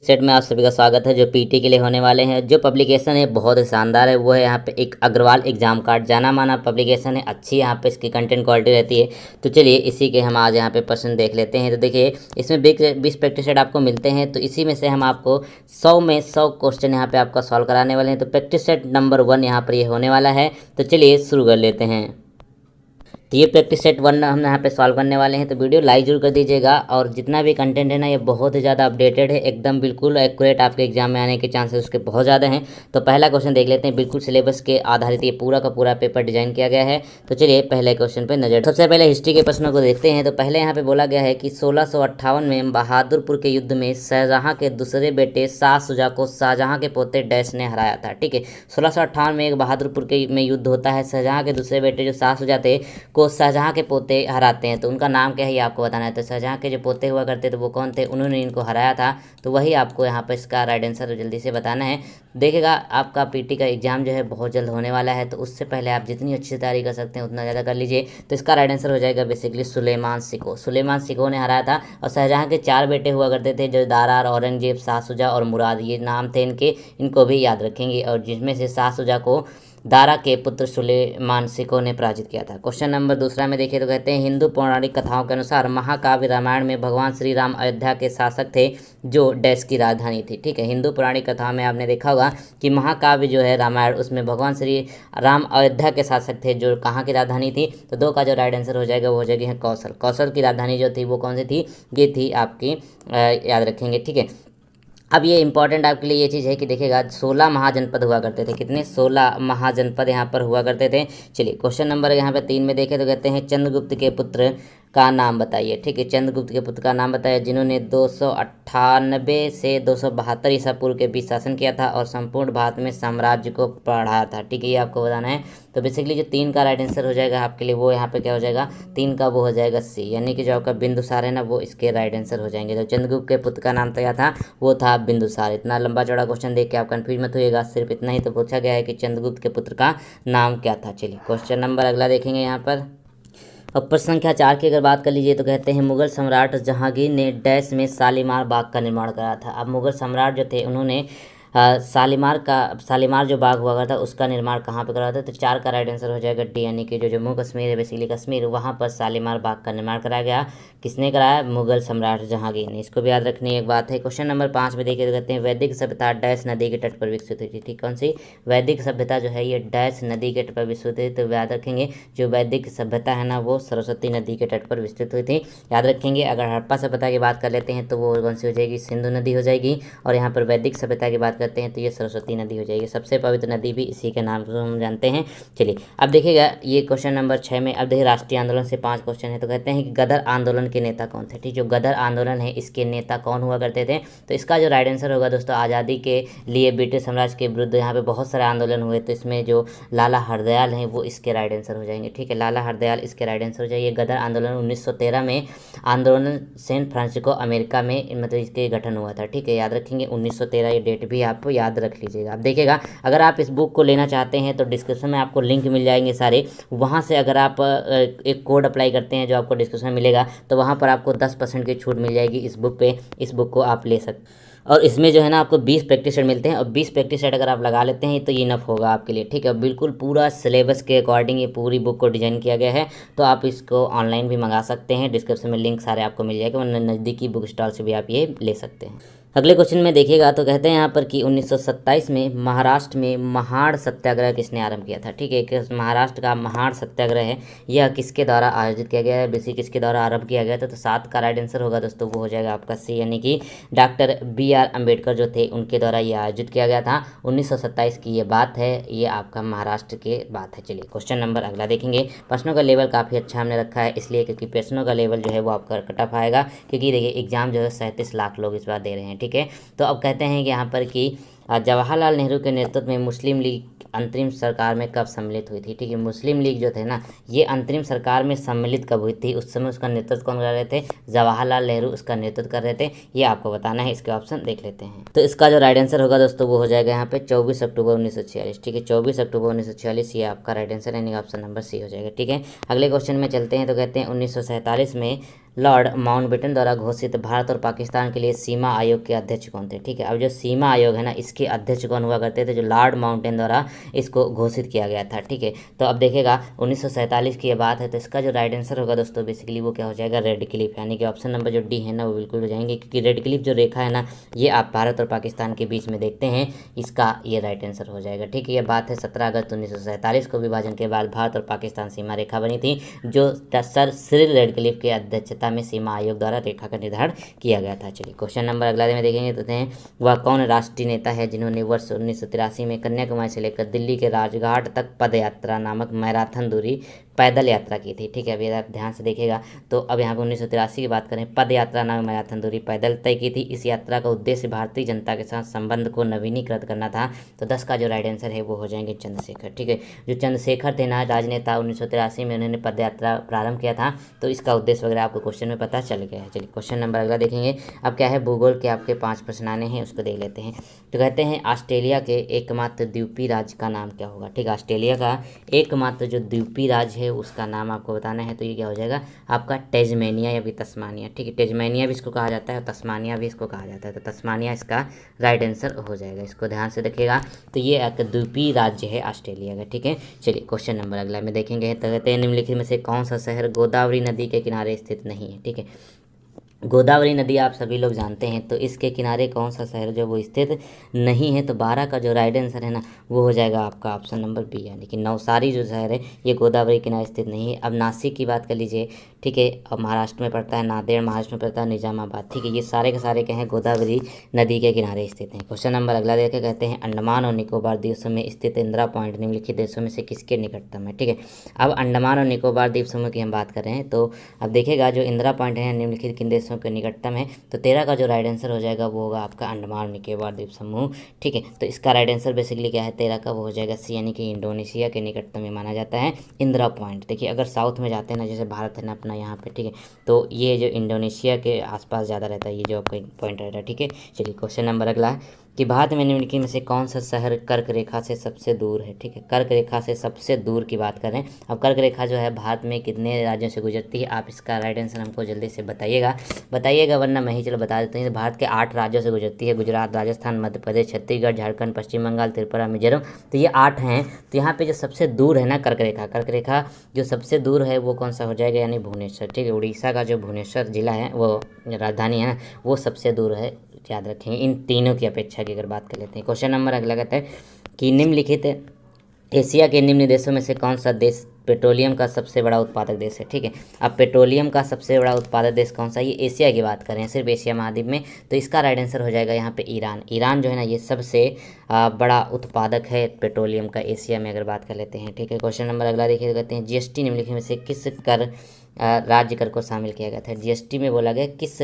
Set में आप सभी का स्वागत है। जो पीटी के लिए होने वाले हैं, जो पब्लिकेशन है बहुत ही शानदार है। वो है यहाँ पे एक अग्रवाल एग्जाम कार्ड, जाना माना पब्लिकेशन है, अच्छी यहाँ पे इसकी कंटेंट क्वालिटी रहती है। तो चलिए इसी के हम आज यहाँ पे प्रश्न देख लेते हैं। तो देखिए इसमें 20 प्रैक्टिस सेट आपको मिलते हैं, तो इसी में से हम आपको 100 में 100 क्वेश्चन यहाँ पे आपका सॉल्व कराने वाले हैं। तो प्रैक्टिस सेट नंबर 1 यहाँ पर ये होने वाला है। तो चलिए शुरू कर लेते हैं। तो ये प्रैक्टिस सेट 1 हम यहाँ पे सॉल्व करने वाले हैं। तो वीडियो लाइक जरूर कर दीजिएगा, और जितना भी कंटेंट है ना ये बहुत ही ज़्यादा अपडेटेड है, एकदम बिल्कुल एक्यूरेट आपके एग्जाम में आने के चांसेस उसके बहुत ज़्यादा हैं। तो पहला क्वेश्चन देख लेते हैं। बिल्कुल सिलेबस के आधारित ये पूरा का पूरा पेपर डिजाइन किया गया है। तो चलिए पहले क्वेश्चन पर नजर। सबसे पहले हिस्ट्री के प्रश्नों को देखते हैं। तो पहले यहाँ पे बोला गया है कि 1658 में बहादुरपुर के युद्ध में शाहजहाँ के दूसरे बेटे शाह शुजा को शाहजहाँ के पोते डैश ने हराया था। ठीक है, 1658 में एक बहादुरपुर के में युद्ध होता है। शाहजहाँ के दूसरे बेटे जो शाह शुजा थे को शाहजहाँ के पोते हराते हैं। तो उनका नाम क्या है ये आपको बताना है। तो शाहजहाँ के जो पोते हुआ करते थे वो कौन थे, उन्होंने इनको हराया था। तो वही आपको यहाँ पर इसका राइट आंसर जल्दी से बताना है। देखिएगा आपका पीटी का एग्जाम जो है बहुत जल्द होने वाला है, तो उससे पहले आप जितनी अच्छी तैयारी कर सकते हैं उतना ज़्यादा कर लीजिए। तो इसका राइट आंसर हो जाएगा बेसिकली सुलेमान सिको। सुलेमान सिको ने हराया था। और शाहजहाँ के 4 बेटे हुआ करते थे, जो दारार, औरंगजेब, शाह शुजा और मुराद, ये नाम थे इनके, इनको भी याद रखेंगे। और जिसमें से शाह शुजा को दारा के पुत्र सुलेमान सिको ने पराजित किया था। क्वेश्चन नंबर दूसरा में देखिए। तो कहते हैं हिंदू पौराणिक कथाओं के अनुसार महाकाव्य रामायण में भगवान श्री राम अयोध्या के शासक थे, जो डैश की राजधानी थी। ठीक है, हिंदू पौराणिक कथाओं में आपने देखा होगा कि महाकाव्य जो है रामायण, उसमें भगवान श्री राम अयोध्या के शासक थे, जो कहाँ की राजधानी थी। तो 2 का जो राइट आंसर हो जाएगा वो हो जाएगी कौशल। कौशल की राजधानी जो थी वो कौन सी थी, ये थी आपकी याद रखेंगे। ठीक है, अब ये इंपॉर्टेंट आपके लिए ये चीज़ है कि देखिएगा 16 महाजनपद हुआ करते थे। कितने, 16 महाजनपद यहाँ पर हुआ करते थे। चलिए क्वेश्चन नंबर यहाँ पे 3 में देखें। तो कहते हैं चंद्रगुप्त के पुत्र का नाम बताइए। ठीक है, चंद्रगुप्त के पुत्र का नाम बताइए जिन्होंने 298 से 272 ईसा पूर्व के बीच शासन किया था और संपूर्ण भारत में साम्राज्य को बढ़ाया था। ठीक है, ये आपको बताना है। तो बेसिकली जो 3 का राइट आंसर हो जाएगा आपके लिए, वो यहाँ पे क्या हो जाएगा, 3 का वो हो जाएगा सी, यानी कि जो आपका बिंदुसार है ना वो इसके राइट आंसर हो जाएंगे। तो चंद्रगुप्त के पुत्र का नाम क्या था, वो था बिंदुसार। इतना लंबा चौड़ा क्वेश्चन देख के आप कंफ्यूज मत होइएगा, सिर्फ इतना ही तो पूछा गया है कि चंद्रगुप्त के पुत्र का नाम क्या था। चलिए क्वेश्चन नंबर अगला देखेंगे यहाँ पर। अब प्रश्न संख्या 4 की अगर बात कर लीजिए। तो कहते हैं मुगल सम्राट जहांगीर ने डैश में शालीमार बाग का निर्माण कराया था। अब मुगल सम्राट जो थे उन्होंने शालीमार जो बाग हुआ था उसका निर्माण कहाँ पे कराया था। तो 4 का राइट आंसर हो जाएगा डी, यानी कि जो जम्मू कश्मीर है, बेसिकली कश्मीर, वहाँ पर शालीमार बाग का निर्माण कराया गया। किसने कराया, मुगल सम्राट जहांगीर ने। इसको भी याद रखनी एक बात है। क्वेश्चन नंबर 5 में देखिए। तो कहते हैं वैदिक सभ्यता डैश नदी के तट पर विकसित हुई थी। ठीक, कौन सी वैदिक सभ्यता जो है ये डैश नदी के तट पर विकसित हुई। तो याद रखेंगे जो वैदिक सभ्यता है ना वो सरस्वती नदी के तट पर विकसित हुई थी, याद रखेंगे। अगर हड़प्पा सभ्यता की बात कर लेते हैं तो वो कौन सी हो जाएगी, सिंधु नदी हो जाएगी। और यहाँ पर वैदिक सभ्यता की बात करते हैं तो ये सरस्वती नदी हो जाएगी। सबसे पवित्र नदी भी इसी के नाम से हम जानते हैं। चलिए अब देखिएगा ये क्वेश्चन नंबर 6 में। अब देखिए राष्ट्रीय आंदोलन से 5 क्वेश्चन है। तो कहते हैं कि गदर आंदोलन के नेता कौन थे। ठीक, जो गदर आंदोलन है इसके नेता कौन हुआ करते थे। तो इसका जो राइट आंसर होगा दोस्तों, आज़ादी के लिए ब्रिटिश साम्राज्य के विरुद्ध यहाँ पे बहुत सारे आंदोलन हुए, तो इसमें जो लाला हरदयाल हैं वो इसके राइट आंसर हो जाएंगे। ठीक है, लाला हरदयाल इसके राइट आंसर हो जाएंगे। गदर आंदोलन 1913 में आंदोलन सैन फ्रांसिस्को अमेरिका में मतलब इसके गठन हुआ था। ठीक है, याद रखेंगे 1913, ये डेट भी आप याद रख लीजिएगा। अब देखिएगा अगर आप इस बुक को लेना चाहते हैं तो डिस्क्रिप्शन में आपको लिंक मिल जाएंगे सारे, वहाँ से अगर आप एक कोड अप्लाई करते हैं जो आपको डिस्क्रिप्शन में मिलेगा, तो वहाँ पर आपको 10% की छूट मिल जाएगी इस बुक पे। इस बुक को आप ले सकते, और इसमें जो है ना आपको 20 प्रैक्टिस सेट मिलते हैं, और 20 प्रैक्टिस सेट अगर आप लगा लेते हैं तो ये इनफ होगा आपके लिए। ठीक है, बिल्कुल पूरा सिलेबस के अकॉर्डिंग ये पूरी बुक को डिजाइन किया गया है। तो आप इसको ऑनलाइन भी मंगा सकते हैं, डिस्क्रिप्शन में लिंक सारे आपको मिल जाएगा, वरना नज़दीकी बुक स्टॉल से भी आप ये ले सकते हैं। अगले क्वेश्चन में देखिएगा। तो कहते हैं यहाँ पर कि 1927 में महाराष्ट्र में महाड़ सत्याग्रह किसने आरंभ किया था। ठीक है, कि महाराष्ट्र का महाड़ सत्याग्रह है, यह किसके द्वारा आयोजित किया गया है, बेसिक किसके द्वारा आरंभ किया गया था। तो 7 का राइट आंसर होगा दोस्तों, वो हो जाएगा आपका सी, यानी कि डॉक्टर BR अम्बेडकर जो थे उनके द्वारा ये आयोजित किया गया था। 1927 की ये बात है, ये आपका महाराष्ट्र के बात है। चलिए क्वेश्चन नंबर अगला देखेंगे। प्रश्नों का लेवल काफ़ी अच्छा हमने रखा है, इसलिए क्योंकि प्रश्नों का लेवल जो है वो आपका कटअप आएगा, क्योंकि देखिए एग्जाम जो है 37 लाख लोग इस बार दे रहे हैं। ठीक है, तो अब कहते हैं कि यहाँ पर कि जवाहरलाल नेहरू के नेतृत्व में मुस्लिम लीग अंतरिम सरकार में कब सम्मिलित हुई थी? ठीक है, मुस्लिम लीग जो थे ना, ये अंतरिम सरकार में सम्मिलित कब हुई थी? उस समय उसका नेतृत्व कौन कर रहे थे? जवाहरलाल नेहरू उसका नेतृत्व कर रहे थे। ये आपको बताना है, इसके ऑप्शन देख लेते हैं। तो इसका जो राइट आंसर होगा दोस्तों वो हो जाएगा यहाँ पे 24 अक्टूबर 1946। ठीक है, 24 अक्टूबर 1946 ये आपका राइट आंसर यानी ऑप्शन नंबर सी हो जाएगा। ठीक है, अगले क्वेश्चन में चलते हैं। तो कहते हैं 1947 में लॉर्ड माउंटबेटन द्वारा घोषित भारत और पाकिस्तान के लिए सीमा आयोग के अध्यक्ष कौन थे? ठीक है, अब जो सीमा आयोग है ना, इसके अध्यक्ष कौन हुआ करते थे? जो लॉर्ड माउंटेन द्वारा इसको घोषित किया गया था। ठीक है, तो अब देखेगा 1947 की ये बात है, तो इसका जो राइट आंसर होगा दोस्तों बेसिकली वो क्या हो जाएगा? रेड क्लिफ, यानी कि ऑप्शन नंबर जो डी है ना वो बिल्कुल हो जाएंगे, क्योंकि रेड क्लिफ जो रेखा है ना ये आप भारत और पाकिस्तान के बीच में देखते हैं, इसका ये राइट आंसर हो जाएगा। ठीक है, ये बात है 17 अगस्त 1947 को विभाजन के बाद भारत और पाकिस्तान सीमा रेखा बनी थी, जो सर सिरिल रेडक्लिफ की अध्यक्षता में सीमा आयोग द्वारा रेखा का निर्धारण किया गया था। चलिए क्वेश्चन नंबर अगला में देखेंगे तो हैं वह कौन राष्ट्रीय नेता है जिन्होंने वर्ष 1983 में कन्याकुमारी से लेकर दिल्ली के राजघाट तक पद यात्रा नामक मैराथन दूरी पैदल यात्रा की थी? ठीक है, अभी आप ध्यान से देखिएगा तो अब यहाँ पे 1983 की बात करें, पद यात्रा नामक मैराथन दूरी पैदल तय की थी। इस यात्रा का उद्देश्य भारतीय जनता के साथ संबंध को नवीनीकृत करना था। तो 10 का जो राइट आंसर है वो हो जाएंगे चंद्रशेखर। ठीक है, जो चंद्रशेखर थे ना राजनेता, 1983 में उन्होंने पद यात्रा प्रारंभ किया था, तो इसका उद्देश्य वगैरह आपको क्वेश्चन में पता चल गया है। चलिए क्वेश्चन नंबर अगला देखेंगे। अब क्या है, भूगोल के आपके 5 प्रश्न आने हैं, उसको देख लेते हैं। तो कहते हैं ऑस्ट्रेलिया के एकमात्र द्वीपीय राज्य का नाम क्या होगा? ठीक है, ऑस्ट्रेलिया का एकमात्र जो द्वीपीय राज्य है उसका नाम आपको बताना है। तो ये क्या हो जाएगा आपका? टेस्मेनिया या भी तस्मानिया। ठीक है, टेस्मेनिया भी इसको कहा जाता है और तस्मानिया भी इसको कहा जाता है, तो तस्मानिया इसका राइट आंसर हो जाएगा। इसको ध्यान से देखिएगा, तो ये एक द्वीपीय राज्य है ऑस्ट्रेलिया का। ठीक है, चलिए क्वेश्चन नंबर अगला में देखेंगे। तो कहते हैं निम्नलिखित में से कौन सा शहर गोदावरी नदी के किनारे स्थित नहीं है? ठीक है, गोदावरी नदी आप सभी लोग जानते हैं, तो इसके किनारे कौन सा शहर जो वो स्थित नहीं है? तो 12 का जो राइट आंसर है ना वो हो जाएगा आपका ऑप्शन नंबर बी, यानी कि नवसारी जो शहर है ये गोदावरी किनारे स्थित नहीं है। अब नासिक की बात कर लीजिए। ठीक है, अब महाराष्ट्र में पड़ता है, नांदेड़ महाराष्ट्र में पड़ता है, निजामाबाद। ठीक है, ये सारे के सारे क्या हैं? गोदावरी नदी के किनारे स्थित हैं। क्वेश्चन नंबर अगला देखे, कहते हैं अंडमान और निकोबार द्वीप समूह में स्थित इंदिरा पॉइंट निम्नलिखित देशों में से किसके निकटतम है? ठीक है, अब अंडमान और निकोबार द्वीप समूह की हम बात कर रहे हैं, तो अब देखिएगा जो इंदिरा पॉइंट है निम्नलिखित किन देशों के निकटतम है? तो 13 का जो राइट आंसर हो जाएगा वो होगा आपका अंडमान और निकोबार द्वीप समूह। ठीक है, तो इसका राइट आंसर बेसिकली क्या है 13 का? वो हो जाएगा सी, यानी कि इंडोनेशिया के निकटतम में माना जाता है इंदिरा पॉइंट। देखिए अगर साउथ में जाते हैं ना, जैसे भारत है ना अपना यहाँ पे, ठीक है, तो ये जो इंडोनेशिया के आसपास ज़्यादा रहता है, ये जो आपका पॉइंट रहता है। ठीक है, चलिए क्वेश्चन नंबर अगला है कि भारत में निम्नलिखित में से कौन सा शहर कर्क रेखा से सबसे दूर है? ठीक है, कर्क रेखा से सबसे दूर की बात करें। अब कर्क रेखा जो है भारत में कितने राज्यों से गुजरती है? आप इसका राइट आंसर हमको जल्दी से बताइएगा वरना मैं ही चलो बता देते हैं। भारत के 8 राज्यों से गुजरती है, गुजरात, राजस्थान, मध्य प्रदेश, छत्तीसगढ़, झारखंड, पश्चिम बंगाल, त्रिपुरा, मिजोरम। तो ये 8 हैं। तो यहाँ पे जो सबसे दूर है ना कर्क रेखा जो सबसे दूर है वो कौन सा हो जाएगा? यानी भुवनेश्वर। ठीक है, उड़ीसा का जो भुवनेश्वर जिला है वो राजधानी है ना, वो सबसे दूर है, याद रखेंगे इन तीनों की अपेक्षा की अगर बात कर लेते हैं। क्वेश्चन नंबर अगला कहता है कि निम्नलिखित एशिया के निम्न देशों में से कौन सा देश पेट्रोलियम का सबसे बड़ा उत्पादक देश है? ठीक है, अब पेट्रोलियम का सबसे बड़ा उत्पादक देश कौन सा? ये एशिया की बात करें, सिर्फ एशिया महाद्वीप में, तो इसका राइट आंसर हो जाएगा यहाँ पे ईरान। ईरान जो है ना ये सबसे बड़ा उत्पादक है पेट्रोलियम का एशिया में अगर बात कर लेते हैं। ठीक है, क्वेश्चन नंबर अगला देखिए, कहते हैं जीएसटी निम्नलिखित में से किस कर राज्य कर को शामिल किया गया था? जीएसटी में बोला गया किस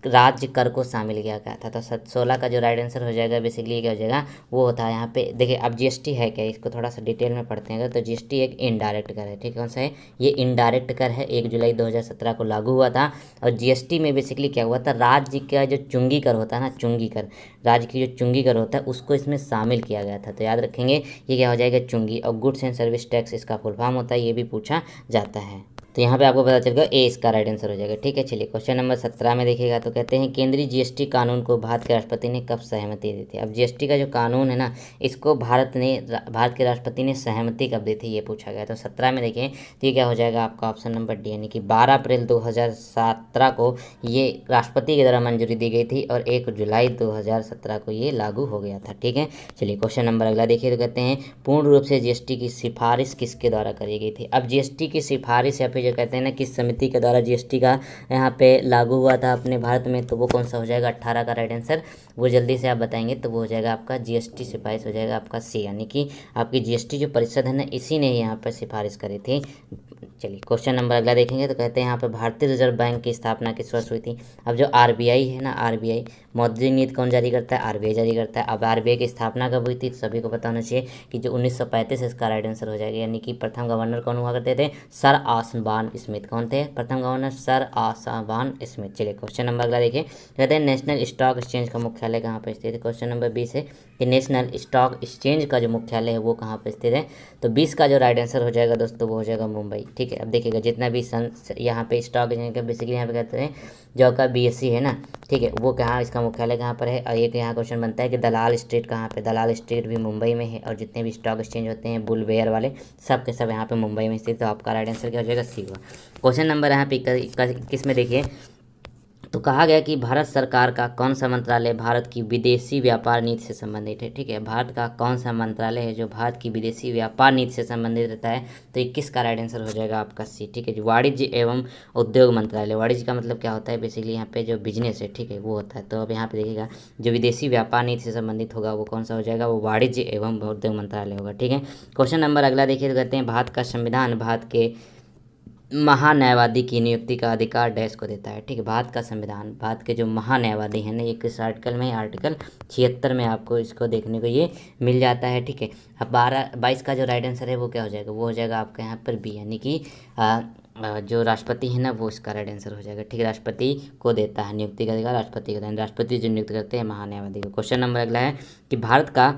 राज्य कर को शामिल किया गया था? तो 16 का जो राइट आंसर हो जाएगा बेसिकली क्या हो जाएगा वो होता है यहाँ पे। देखिए अब जीएसटी है क्या, इसको थोड़ा सा डिटेल में पढ़ते हैं। तो जीएसटी एक इनडायरेक्ट कर है। ठीक है, कौन सा है? ये इनडायरेक्ट कर है, 1 जुलाई 2017 को लागू हुआ था। और जीएसटी में बेसिकली क्या हुआ था, राज्य का जो चुंगी कर होता है ना, चुंगी कर, राज्य की जो चुंगी कर होता है उसको इसमें शामिल किया गया था। तो याद रखेंगे ये क्या हो जाएगा चुंगी। और गुड्स एंड सर्विस टैक्स इसका फुल फॉर्म होता है, ये भी पूछा जाता है। तो यहाँ पे आपको पता चल गया ए इसका राइट आंसर हो जाएगा। ठीक है, चलिए क्वेश्चन नंबर 17 में देखिएगा। तो कहते हैं केंद्रीय जीएसटी कानून को भारत के राष्ट्रपति ने कब सहमति दी थी? अब जीएसटी का जो कानून है ना इसको भारत के राष्ट्रपति ने सहमति कब दी थी ये पूछा गया। तो 17 में देखिए तो ये क्या हो जाएगा आपका ऑप्शन नंबर डी, यानी कि 12 अप्रैल 2017 को ये राष्ट्रपति के द्वारा मंजूरी दी गई थी और 1 जुलाई 2017 को ये लागू हो गया था। ठीक है, चलिए क्वेश्चन नंबर अगला देखिए। तो कहते हैं पूर्ण रूप से जीएसटी की सिफारिश किसके द्वारा करी गई थी? अब जीएसटी की सिफारिश या फिर जो कहते हैं ना किस समिति के द्वारा जीएसटी का यहाँ पे लागू हुआ था अपने भारत में, तो वो कौन सा हो जाएगा? 18 का राइट आंसर वो जल्दी से आप बताएंगे तो वो हो जाएगा आपका जीएसटी सिफारिश हो जाएगा आपका सी, यानी कि आपकी जीएसटी जो परिषद है ना इसी ने यहाँ पर सिफारिश करी थी। चलिए क्वेश्चन नंबर अगला देखेंगे। तो कहते हैं यहाँ पे भारतीय रिजर्व बैंक की स्थापना किस वर्ष हुई थी? अब जो आरबीआई है ना, आरबीआई मौद्रिक नीति कौन जारी करता है? आरबीआई जारी करता है। अब आरबीआई की स्थापना कब हुई थी? सभी को पता होना चाहिए कि जो 1935 इसका राइट आंसर हो जाएगा। यानी कि प्रथम गवर्नर कौन हुआ करते थे? Sir आसवान Smith. कौन थे प्रथम गवर्नर? Sir आसवान Smith. चलिए क्वेश्चन नंबर अगला देखिए, कहते हैं नेशनल स्टॉक एक्सचेंज का मुख्यालय कहाँ पर स्थित है? क्वेश्चन नंबर 20 है कि नेशनल स्टॉक एक्सचेंज का जो मुख्यालय है वो कहाँ पर स्थित है? तो 20 का जो राइट आंसर हो जाएगा दोस्तों वो हो जाएगा मुंबई। ठीक है, अब देखिएगा जितना भी यहाँ पे स्टॉक एक्सचेंज का बेसिकली यहाँ पे कहते हैं जो आपका बीएससी है ना, ठीक है, वो कहाँ इसका मुख्यालय कहाँ पर है? और एक यहाँ क्वेश्चन बनता है कि दलाल स्ट्रीट कहाँ पे? दलाल स्ट्रीट भी मुंबई में है। और जितने भी स्टॉक एक्सचेंज होते हैं बुलवेयर वाले सब के सब यहाँ पे मुंबई में स्थित। तो आपका राइट आंसर क्या हो जाएगा? सी हुआ। क्वेश्चन नंबर यहाँ पे 21 में देखिए, तो कहा गया कि भारत सरकार का कौन सा मंत्रालय भारत की विदेशी व्यापार नीति से संबंधित है? ठीक है, भारत का कौन सा मंत्रालय है जो भारत की विदेशी व्यापार नीति से संबंधित रहता है? तो 21 का राइट आंसर हो जाएगा आपका सी। ठीक है, जो वाणिज्य एवं उद्योग मंत्रालय। वाणिज्य का मतलब क्या होता है? बेसिकली यहाँ पे जो बिजनेस है, ठीक है, वो होता है। तो अब यहाँ पे देखिएगा जो विदेशी व्यापार नीति से संबंधित होगा वो कौन सा हो जाएगा? वो वाणिज्य एवं उद्योग मंत्रालय होगा। ठीक है, क्वेश्चन नंबर अगला देखिए, तो कहते हैं भारत का संविधान भारत के महान्यायवादी की नियुक्ति का अधिकार डैश को देता है? ठीक है, भारत का संविधान भारत के जो महान्यायवादी हैं ना, ये किस आर्टिकल में? आर्टिकल 76 में आपको इसको देखने को ये मिल जाता है। ठीक है, अब 22 का जो राइट आंसर है वो क्या हो जाएगा? वो हो जाएगा आपका यहाँ पर बी, यानी कि जो राष्ट्रपति है ना वो इसका राइट आंसर हो जाएगा। ठीक है, राष्ट्रपति को देता है नियुक्ति का अधिकार, राष्ट्रपति को देता है, राष्ट्रपति जो नियुक्त करते हैं महान्यायवादी को। क्वेश्चन नंबर अगला है कि भारत का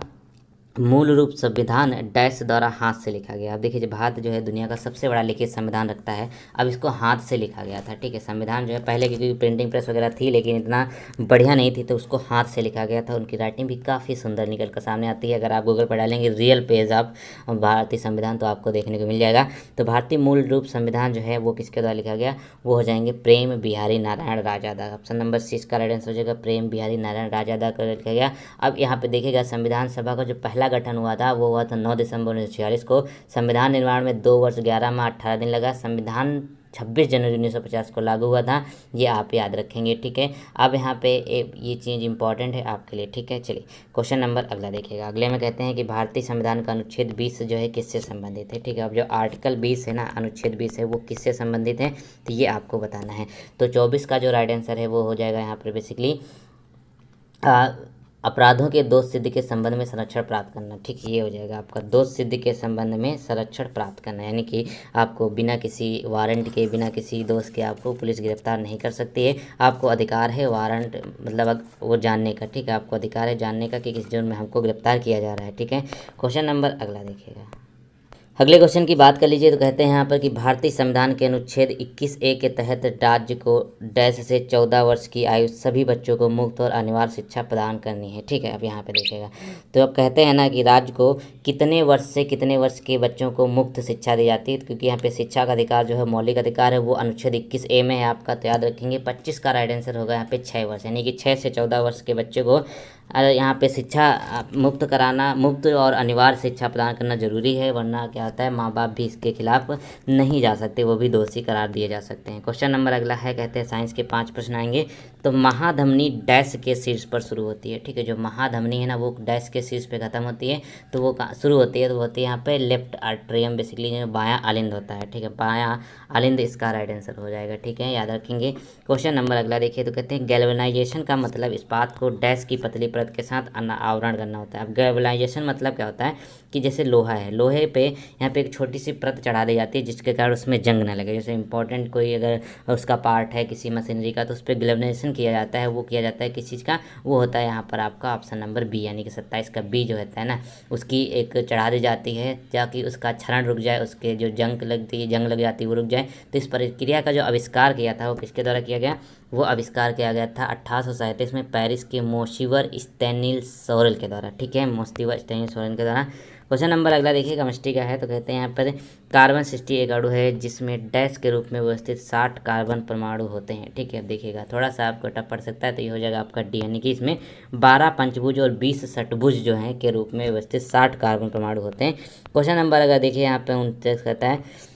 मूल रूप संविधान डैश द्वारा हाथ से लिखा गया। अब देखिए भारत जो है दुनिया का सबसे बड़ा लिखित संविधान रखता है, अब इसको हाथ से लिखा गया था। ठीक है, संविधान जो है पहले क्योंकि प्रिंटिंग प्रेस वगैरह थी लेकिन इतना बढ़िया नहीं थी तो उसको हाथ से लिखा गया था। उनकी राइटिंग भी काफ़ी सुंदर निकल कर सामने आती है। अगर आप गूगल पर डालेंगे रियल पेज ऑफ भारतीय संविधान तो आपको देखने को मिल जाएगा। तो भारतीय मूल रूप संविधान जो है वो किसके द्वारा लिखा गया? वो हो जाएंगे प्रेम बिहारी नारायण राजादा। ऑप्शन नंबर 6 का राइट आंसर हो जाएगा प्रेम बिहारी नारायण राजादा का लिखा गया। अब यहाँ पे देखिएगा संविधान सभा का जो पहला गठन हुआ था वो हुआ था 9 दिसंबर 1946 को। संविधान निर्माण में 2 वर्ष 11 माह 18 दिन लगा। संविधान 26 जनवरी 1950 को लागू हुआ था, ये आप याद रखेंगे। ठीक है, अब यहाँ पे ये चीज़ इंपॉर्टेंट है आपके लिए। ठीक है, चलिए क्वेश्चन नंबर अगला देखिएगा। अगले में कहते हैं कि भारतीय संविधान का अनुच्छेद 20 जो है किससे संबंधित है? ठीक है, अब जो आर्टिकल 20 है ना, अनुच्छेद 20 है वो किससे संबंधित है तो ये आपको बताना है। तो 24 का जो राइट आंसर है वो हो जाएगा यहाँ पर बेसिकली अपराधों के दोष सिद्धि के संबंध में संरक्षण प्राप्त करना। ठीक है, ये हो जाएगा आपका दोष सिद्धि के संबंध में संरक्षण प्राप्त करना, यानी कि आपको बिना किसी वारंट के बिना किसी दोष के आपको पुलिस गिरफ्तार नहीं कर सकती है। आपको अधिकार है वारंट मतलब वो जानने का। ठीक है, आपको अधिकार है जानने का कि किस जुर्म में हमको गिरफ्तार किया जा रहा है। ठीक है, क्वेश्चन नंबर अगला देखिएगा। अगले क्वेश्चन की बात कर लीजिए तो कहते हैं यहाँ पर कि भारतीय संविधान के अनुच्छेद 21A के तहत राज्य को डैश से 14 वर्ष की आयु सभी बच्चों को मुफ्त और अनिवार्य शिक्षा प्रदान करनी है। ठीक है, अब यहाँ पे देखिएगा तो अब कहते हैं ना कि राज्य को कितने वर्ष से कितने वर्ष के बच्चों को मुफ्त शिक्षा दी जाती है, क्योंकि यहाँ पे शिक्षा का अधिकार जो है मौलिक अधिकार है वो अनुच्छेद 21A में है आपका, तो याद रखेंगे 25 का राइट आंसर होगा यहाँ पे 6 वर्ष, यानी कि 6 से 14 वर्ष के बच्चे को यहाँ पे शिक्षा मुफ्त कराना, मुफ्त और अनिवार्य शिक्षा प्रदान करना जरूरी है, वरना क्या होता है माँ बाप भी इसके खिलाफ नहीं जा सकते, वो भी दोषी करार दिए जा सकते हैं। क्वेश्चन नंबर अगला है, कहते हैं साइंस के 5 प्रश्न आएंगे। तो महाधमनी डैश के शीर्ष पर शुरू होती है। ठीक है, जो महाधमनी है ना वो डैश के शीर्ष पे खत्म होती है, तो वो शुरू होती है तो होती है यहाँ पे लेफ्ट आर्ट्रियम, बेसिकली जो बायां आलिंद होता है। ठीक है, बायां आलिंद इसका राइट आंसर हो जाएगा। ठीक है, याद रखेंगे। क्वेश्चन नंबर अगला देखिए तो कहते हैं गैल्वेनाइजेशन का मतलब इस्पात को डैश की पतली परत के साथ आवरण करना होता है। अब गैल्वेनाइजेशन मतलब क्या होता है कि जैसे लोहा है, लोहे पे यहाँ पे एक छोटी सी परत चढ़ा दी जाती है जिसके कारण उसमें जंग ना लगे। जैसे इंपॉर्टेंट कोई अगर उसका पार्ट है किसी मशीनरी का तो उस पर गैल्वेनाइजेशन किया जाता है। वो किया जाता है किस चीज़ का? वो होता है यहाँ पर आपका ऑप्शन नंबर बी, यानी कि 27 का बी जो होता है ना, उसकी एक चढ़ा दी जाती है ताकि उसका क्षरण रुक जाए, उसके जो जंग लग जाती है वो रुक जाए। तो इस प्रक्रिया का जो आविष्कार किया था वो किसके द्वारा किया गया? वो आविष्कार किया गया था 1837 में पेरिस के मोशिवर स्टेनिल सोरेल के द्वारा। ठीक है, मोशिवर स्टेनिल सोरेल के द्वारा। क्वेश्चन नंबर अगला देखिए केमिस्ट्री का है, तो कहते हैं यहाँ पर कार्बन 60 एक अणु है जिसमें डैश के रूप में व्यवस्थित 60 कार्बन परमाणु होते हैं। ठीक है, अब देखिएगा थोड़ा सा आपको टफ पड़ सकता है, तो ये हो जाएगा आपका डी, यानी कि इसमें 12 पंचभुज और 20 षटभुज जो हैं के रूप में व्यवस्थित 60 कार्बन परमाणु होते हैं। क्वेश्चन नंबर अगर देखिए यहाँ पे 29 कहता है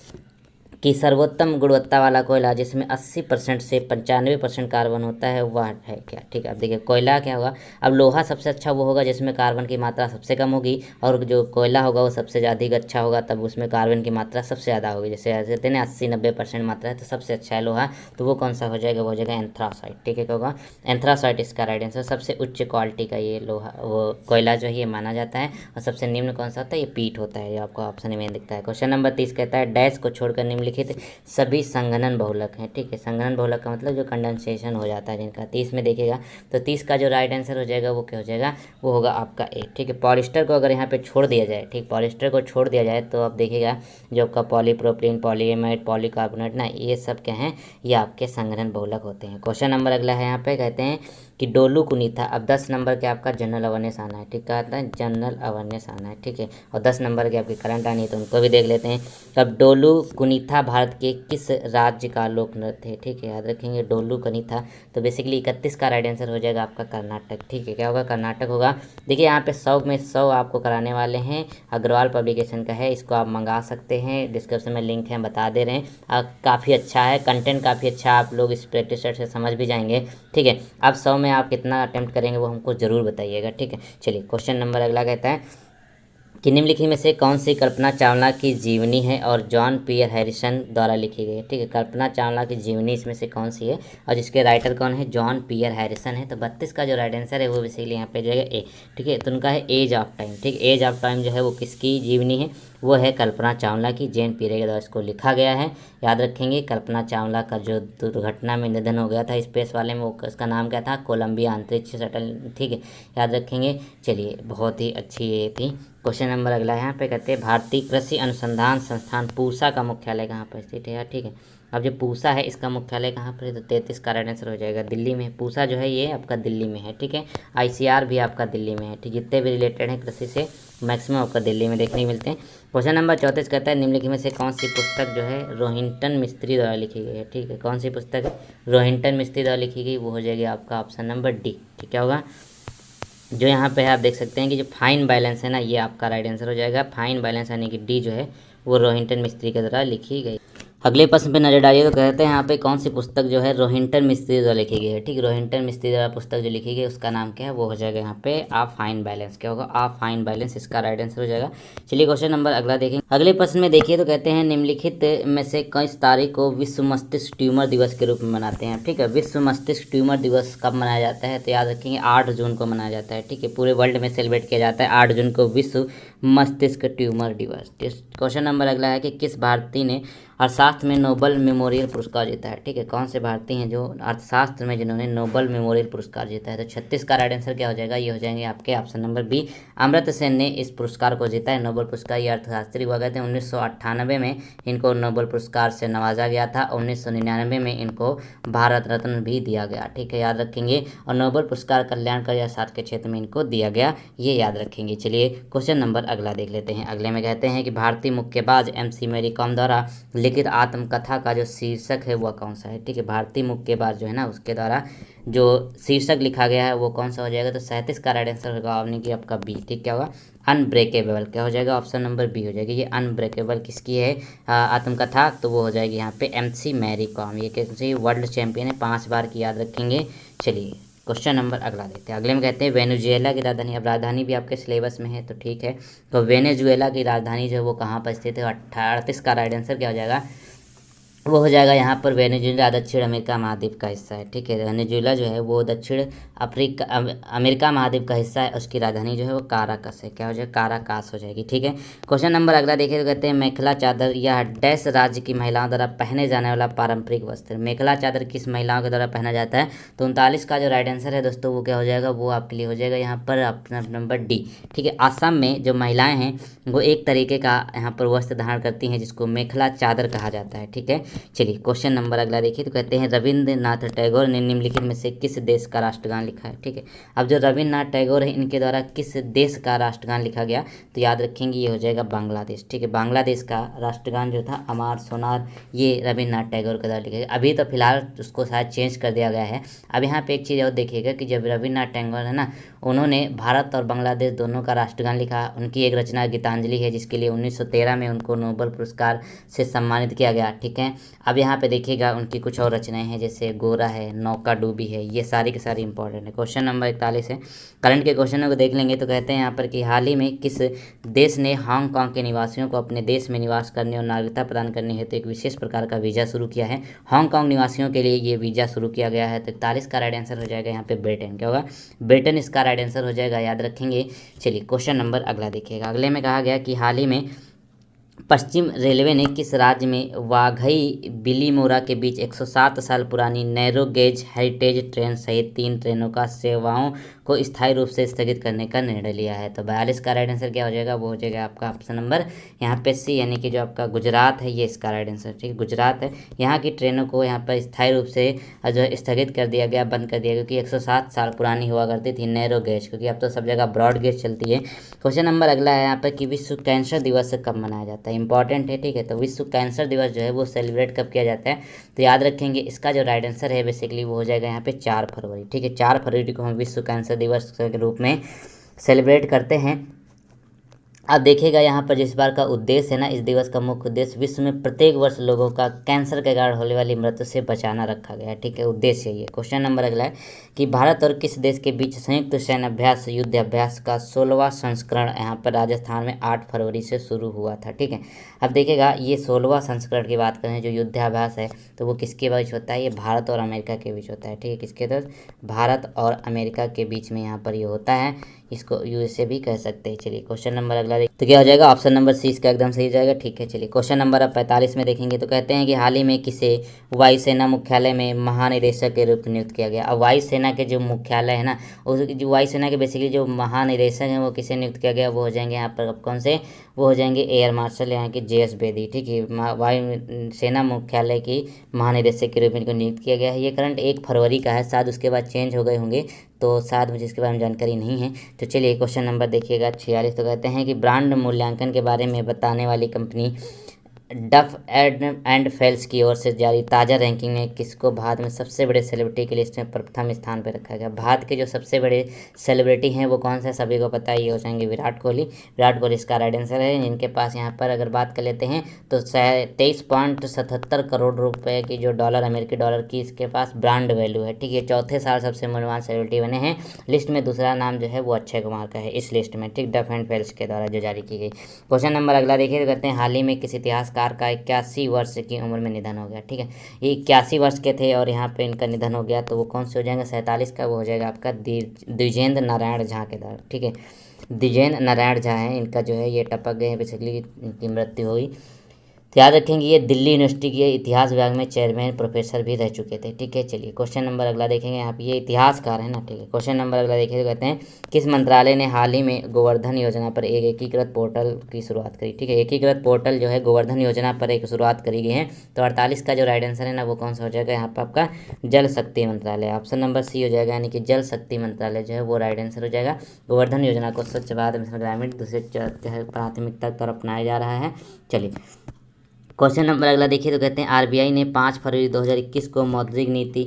कि सर्वोत्तम गुणवत्ता वाला कोयला जिसमें 80% से 95% कार्बन होता है वह है क्या। ठीक है, अब देखिए कोयला क्या होगा। अब लोहा सबसे अच्छा वो होगा जिसमें कार्बन की मात्रा सबसे कम होगी, और जो कोयला होगा वो सबसे अधिक अच्छा होगा, तब उसमें कार्बन की मात्रा सबसे ज़्यादा होगी। जैसे कहते हैं ना 80-90% मात्रा है तो सबसे अच्छा है लोहा, तो वो कौन सा हो जाएगा, वो हो जाएगा एंथ्रासाइट। ठीक है, क्या होगा एंथ्रासाइट इसका राइट आंसर। सबसे उच्च क्वालिटी का ये लोहा वो कोयला जो है ये माना जाता है। और सबसे निम्न कौन सा होता है, ये पीट होता है, ये आपको ऑप्शन में दिखता है। क्वेश्चन नंबर 30 कहता है डैश को छोड़कर निम्नलिखित सभी संघनन बहुलक हैं। ठीक है, संघनन बहुलक का मतलब जो कंडेंसेशन हो जाता है जिनका। 30 में देखिएगा तो 30 का जो राइट आंसर हो जाएगा वो क्या हो जाएगा, वो होगा आपका ए। ठीक है, पॉलिस्टर को अगर यहाँ पे छोड़ दिया जाए, ठीक पॉलिस्टर को छोड़ दिया जाए तो आप देखिएगा जो आपका पॉलीप्रोपिलीन, पॉलीएमाइड, पॉलीकार्बोनेट ना, ये सब क्या हैं, ये आपके संघनन बहुलक होते हैं। क्वेश्चन नंबर अगला है, यहाँ पे कहते हैं कि डोलू कुनीथा। अब 10 नंबर के आपका जनरल अवेयरनेस आना है। ठीक है, जनरल अवेयरनेस आना है। ठीक है, और 10 नंबर के आपकी करंट आनी है तो उनको भी देख लेते हैं। अब डोलू कुनीथा भारत के किस राज्य का लोक नृत्य है। ठीक है, याद रखेंगे डोलू कुनीथा, तो बेसिकली 31 का राइट आंसर हो जाएगा आपका कर्नाटक। ठीक है, क्या होगा, कर्नाटक होगा। देखिए यहाँ पे 100 में 100 आपको कराने वाले हैं, अग्रवाल पब्लिकेशन का है, इसको आप मंगा सकते हैं, डिस्क्रिप्शन में लिंक है, बता दे रहे हैं। काफ़ी अच्छा है, कंटेंट काफ़ी अच्छा, आप लोग इस प्रैक्टिस सेट से समझ भी जाएंगे। ठीक है, अब 100 में आप कितना अटेम्प्ट करेंगे वो हमको ज़रूर बताइएगा। ठीक है, चलिए क्वेश्चन नंबर अगला कहता है कि निम्नलिखित में से कौन सी कल्पना चावला की जीवनी है और जॉन पियर हैरिसन द्वारा लिखी गई है। ठीक है, कल्पना चावला की जीवनी इसमें से कौन सी है और जिसके राइटर कौन है, जॉन पियर हैरिसन है। तो 32 का जो राइट आंसर है वो बेसिकली यहाँ पे जाएगा ए। ठीक है, तो उनका है एज ऑफ टाइम। ठीक, एज ऑफ टाइम जो है वो किसकी जीवनी है, वो है कल्पना चावला की, जैन पिरे के द्वारा इसको लिखा गया है। याद रखेंगे कल्पना चावला का जो दुर्घटना में निधन हो गया था स्पेस वाले में, वो उसका नाम क्या था, कोलंबिया अंतरिक्ष शटल। ठीक है, याद रखेंगे। चलिए बहुत ही अच्छी ये थी। क्वेश्चन नंबर अगला है, यहाँ पे कहते हैं भारतीय कृषि अनुसंधान संस्थान पूसा का मुख्यालय कहाँ पर स्थित है। ठीक है, अब जो पूसा है इसका मुख्यालय कहाँ पर है, तो 33 का राइट आंसर हो जाएगा दिल्ली में। पूसा जो है ये आपका दिल्ली में है। ठीक है, आईसीआर भी आपका दिल्ली में है। ठीक, जितने भी रिलेटेड हैं कृषि से मैक्सिमम आपका दिल्ली में देखने को मिलते हैं। क्वेश्चन नंबर 34 कहता है निम्नलिखित में से कौन सी पुस्तक जो है रोहिंटन मिस्त्री द्वारा लिखी गई है। ठीक है, कौन सी पुस्तक है रोहिंटन मिस्त्री द्वारा लिखी गई, वो हो जाएगी आपका ऑप्शन नंबर डी। ठीक, क्या होगा, जो यहाँ पे है आप देख सकते हैं कि जो फाइन बैलेंस है ना, ये आपका राइट आंसर हो जाएगा। फाइन बैलेंस यानी कि डी जो है वो रोहिंटन मिस्त्री के द्वारा लिखी गई। अगले प्रश्न पे नजर डालिए तो कहते हैं यहाँ पे कौन सी पुस्तक जो है रोहिंटन मिस्त्री द्वारा लिखी गई है। ठीक, रोहिंटन मिस्त्री द्वारा पुस्तक जो लिखी गई उसका नाम क्या है, वो हो जाएगा यहाँ पे आ फाइन बैलेंस। क्या होगा, आ फाइन बैलेंस, इसका राइट आंसर हो जाएगा। चलिए क्वेश्चन नंबर अगला देखेंगे। अगले प्रश्न में देखिए तो कहते हैं निम्नलिखित में से किस तारीख को विश्व मस्तिष्क ट्यूमर दिवस के रूप में मनाते हैं। ठीक है, विश्व मस्तिष्क ट्यूमर दिवस कब मनाया जाता है, तो याद रखेंगे 8 जून को मनाया जाता है। ठीक है, पूरे वर्ल्ड में सेलिब्रेट किया जाता है 8 जून को विश्व मस्तिष्क ट्यूमर दिवस। क्वेश्चन नंबर अगला है कि किस भारतीय ने अर्थशास्त्र में नोबल मेमोरियल पुरस्कार जीता है। ठीक है, कौन से भारतीय हैं जो अर्थशास्त्र में जिन्होंने नोबल मेमोरियल पुरस्कार जीता है, तो 36 का राइट आंसर क्या हो जाएगा, ये हो जाएंगे आपके option number B, Amartya Sen ने इस पुरस्कार को जीता है। नोबल पुरस्कार ये अर्थशास्त्री हुआ करते हैं। 1998 में इनको नोबल पुरस्कार से नवाजा गया था। 1999 में इनको भारत रत्न भी दिया गया। ठीक है, याद रखेंगे। और नोबल पुरस्कार कल्याणकारी अर्थशास्त्र के क्षेत्र में इनको दिया गया, ये याद रखेंगे। चलिए क्वेश्चन नंबर अगला देख लेते हैं। अगले में कहते हैं कि भारतीय मुक्केबाज MC मैरी कॉम द्वारा लिखित आत्मकथा का जो शीर्षक है वह कौन सा है। ठीक है, भारतीय मुक्केबाज जो है ना उसके द्वारा जो शीर्षक लिखा गया है वो कौन सा हो जाएगा, तो 37 का राइट आंसर होगा आपने कि आपका बी। ठीक, क्या होगा, अनब्रेकेबल। क्या हो जाएगा, ऑप्शन नंबर बी हो जाएगी। ये अनब्रेकेबल किसकी है आत्मकथा, तो वो हो जाएगी यहाँ पे MC मैरी कॉम। ये कैसे वर्ल्ड चैंपियन है, 5 बार की, याद रखेंगे। चलिए क्वेश्चन नंबर अगला देखते हैं। अगले में कहते हैं वेनेजुएला की राजधानी, अब राजधानी भी आपके सिलेबस में है तो ठीक है। तो वेनेजुएला की राजधानी जो है वो कहाँ पर स्थित है, 38 का राइट आंसर क्या हो जाएगा, वो हो जाएगा यहाँ पर वेनेजुएला दक्षिण अमेरिका महाद्वीप का हिस्सा है। ठीक है, वेनेजुएला जो है वो दक्षिण अमेरिका महाद्वीप का हिस्सा है। उसकी राजधानी जो है वो काराकस है। क्या हो जाएगा, काराकास हो जाएगी। ठीक है, क्वेश्चन नंबर अगला देखिए तो कहते हैं मेखला चादर यह डैश राज्य की महिलाओं द्वारा पहने जाने वाला पारंपरिक वस्त्र। मेखला चादर किस महिलाओं के द्वारा पहना जाता है, तो 39 का जो राइट आंसर है दोस्तों वो क्या हो जाएगा, वो आपके लिए हो जाएगा यहाँ पर अपना नंबर डी। ठीक है, आसाम में जो महिलाएं हैं वो एक तरीके का यहाँ पर वस्त्र धारण करती हैं जिसको मेखला चादर कहा जाता है। ठीक है, चलिए क्वेश्चन नंबर अगला देखिए तो कहते हैं रविंद्रनाथ टैगोर ने निम्नलिखित में से किस देश का राष्ट्रगान लिखा है। ठीक है, अब जो रविंद्रनाथ टैगोर है इनके द्वारा किस देश का राष्ट्रगान लिखा गया, तो याद रखेंगे ये हो जाएगा बांग्लादेश। ठीक है, बांग्लादेश का राष्ट्रगान जो था अमार सोनार, ये रविंद्रनाथ टैगोर के द्वारा लिखा गया। अभी तो फिलहाल उसको शायद चेंज कर दिया गया है। अब यहाँ पे एक चीज़ और देखिएगा कि जब रविंद्रनाथ टैगोर है ना उन्होंने भारत और बांग्लादेश दोनों का राष्ट्रगान लिखा। उनकी एक रचना गीतांजलि है, जिसके लिए 1913 में उनको नोबेल पुरस्कार से सम्मानित किया गया। ठीक है, अब यहाँ पे देखिएगा उनकी कुछ और रचनाएं हैं, जैसे गोरा है, नौका डूबी है, ये सारी की सारी इंपॉर्टेंट है। क्वेश्चन नंबर 41 है, करंट के क्वेश्चनों को देख लेंगे तो कहते हैं यहाँ पर कि हाल ही में किस देश ने हांगकांग के निवासियों को अपने देश में निवास करने और नागरिकता प्रदान करने हेतु एक विशेष प्रकार का वीज़ा शुरू किया है। हांगकांग निवासियों के लिए ये वीज़ा शुरू किया गया है। तो 41 का राइट आंसर हो जाएगा यहाँ पे ब्रिटेन। क्या होगा? ब्रिटेन इसका राइट आंसर हो जाएगा, याद रखेंगे। चलिए क्वेश्चन नंबर अगला देखिएगा। अगले में कहा गया कि हाल ही में पश्चिम रेलवे ने किस राज्य में वाघई बिलीमोरा के बीच 107 साल पुरानी नैरो गेज हेरिटेज ट्रेन सहित 3 ट्रेनों का सेवाओं को स्थायी रूप से स्थगित करने का निर्णय लिया है। तो 42 का राइट आंसर क्या हो जाएगा? वो हो जाएगा आपका ऑप्शन नंबर यहाँ पे सी, यानी कि जो आपका गुजरात है, ये इसका राइट आंसर। ठीक है, गुजरात है। यहाँ की ट्रेनों को यहाँ पर स्थायी रूप से जो है स्थगित कर दिया गया, बंद कर दिया गया, क्योंकि 107 साल पुरानी हुआ करती थी नैरो गेज, क्योंकि अब तो सब जगह ब्रॉड गेज चलती है। क्वेश्चन नंबर अगला है यहाँ पर कि विश्व कैंसर दिवस कब मनाया जाता है? इंपॉर्टेंट है। ठीक है, तो विश्व कैंसर दिवस जो है वो सेलिब्रेट कब किया जाता है? तो याद रखेंगे इसका जो राइट आंसर है बेसिकली वो हो जाएगा यहाँ पे 4 फरवरी। ठीक है, 4 फरवरी को हम विश्व कैंसर दिवस के रूप में सेलिब्रेट करते हैं। अब देखिएगा यहाँ पर जिस बार का उद्देश्य है ना, इस दिवस का मुख्य उद्देश्य विश्व में प्रत्येक वर्ष लोगों का कैंसर के कारण होने वाली मृत्यु से बचाना रखा गया है। ठीक है, उद्देश्य ये। क्वेश्चन नंबर अगला है कि भारत और किस देश के बीच संयुक्त सैन्य अभ्यास युद्ध अभ्यास का 16वां संस्करण यहाँ पर राजस्थान में 8 फरवरी से शुरू हुआ था। ठीक है, अब देखिएगा ये 16वां संस्करण की बात करें जो युद्धाभ्यास है, तो वो किसके बीच होता है? ये भारत और अमेरिका के बीच होता है। ठीक है, किसके तरफ? भारत और अमेरिका के बीच में यहाँ पर ये होता है। इसको यूएसए भी कह सकते हैं। चलिए क्वेश्चन नंबर अगला तो क्या हो जाएगा? ऑप्शन नंबर सी इसका एकदम सही जाएगा। ठीक है, चलिए क्वेश्चन नंबर अब 45 में देखेंगे तो कहते हैं कि हाल ही में किसे वायुसेना मुख्यालय में महानिदेशक के रूप में नियुक्त किया गया। अब वायुसेना के जो मुख्यालय है ना, उस जो वायुसेना के बेसिकली जो महानिदेशक हैं वो किसे नियुक्त किया गया? वो हो जाएंगे यहाँ पर कौन से? वो हो जाएंगे एयर मार्शल यहाँ के जे एस बेदी। ठीक है, वायु सेना मुख्यालय की महानिदेशक के रूप में इनको नियुक्त किया गया है। ये करंट 1 फरवरी का है, शायद उसके बाद चेंज हो गए होंगे, तो शायद मुझे इसके बारे में जानकारी नहीं है। तो चलिए क्वेश्चन नंबर देखिएगा 46। तो कहते हैं कि ब्रांड मूल्यांकन के बारे में बताने वाली कंपनी डफ एंड फेल्स की ओर से जारी ताज़ा रैंकिंग में किसको भारत में सबसे बड़े सेलिब्रिटी की लिस्ट में प्रथम स्थान पर रखा गया? भारत के जो सबसे बड़े सेलिब्रिटी हैं वो कौन से? सभी को पता है, ये हो जाएंगे विराट कोहली। विराट कोहली इसका राइट आंसर है। इनके पास यहाँ पर अगर बात कर लेते हैं तो 23.77 करोड़ रुपए की जो डॉलर, अमेरिकी डॉलर की इसके पास ब्रांड वैल्यू है। ठीक है, चौथे साल सबसे मूल्यवान सेलिब्रिटी बने हैं। लिस्ट में दूसरा नाम जो है वो अक्षय कुमार का है इस लिस्ट में। ठीक, डफ एंड फेल्स के द्वारा जो जारी की गई। क्वेश्चन नंबर अगला देखिए तो कहते हैं हाल ही में किस इतिहासकार का 81 वर्ष की उम्र में निधन हो गया। ठीक है, ये 81 वर्ष के थे और यहाँ पे इनका निधन हो गया, तो वो कौन से हो जाएंगे? 47 का वो हो जाएगा आपका द्विजेंद्र नारायण झा के द्वारा। ठीक है, द्विजेंद्र नारायण झा है, इनका जो है ये टपक गए बेसिकली, इनकी मृत्यु हुई। तो याद रखेंगे ये दिल्ली यूनिवर्सिटी के इतिहास विभाग में चेयरमैन प्रोफेसर भी रह चुके थे। ठीक है, चलिए क्वेश्चन नंबर अगला देखेंगे। यहाँ पे ये इतिहासकार है ना। ठीक है, क्वेश्चन नंबर अगला देखिए तो कहते हैं किस मंत्रालय ने हाल ही में गोवर्धन योजना पर एक एकीकृत पोर्टल की शुरुआत करी? ठीक है, एकीकृत पोर्टल जो है गोवर्धन योजना पर एक शुरुआत करी गई है। तो 48 का जो राइट आंसर है ना वो कौन सा हो जाएगा? यहाँ पर आपका जल शक्ति मंत्रालय, ऑप्शन नंबर सी हो जाएगा, यानी कि जल शक्ति मंत्रालय जो है वो राइट आंसर हो जाएगा। गोवर्धन योजना को स्वच्छ भारत मिशन ग्रामीण दूसरे प्राथमिकता की तरफ अपनाया जा रहा है। चलिए क्वेश्चन नंबर अगला देखिए तो कहते हैं आरबीआई ने 5 फरवरी 2021 को मौद्रिक नीति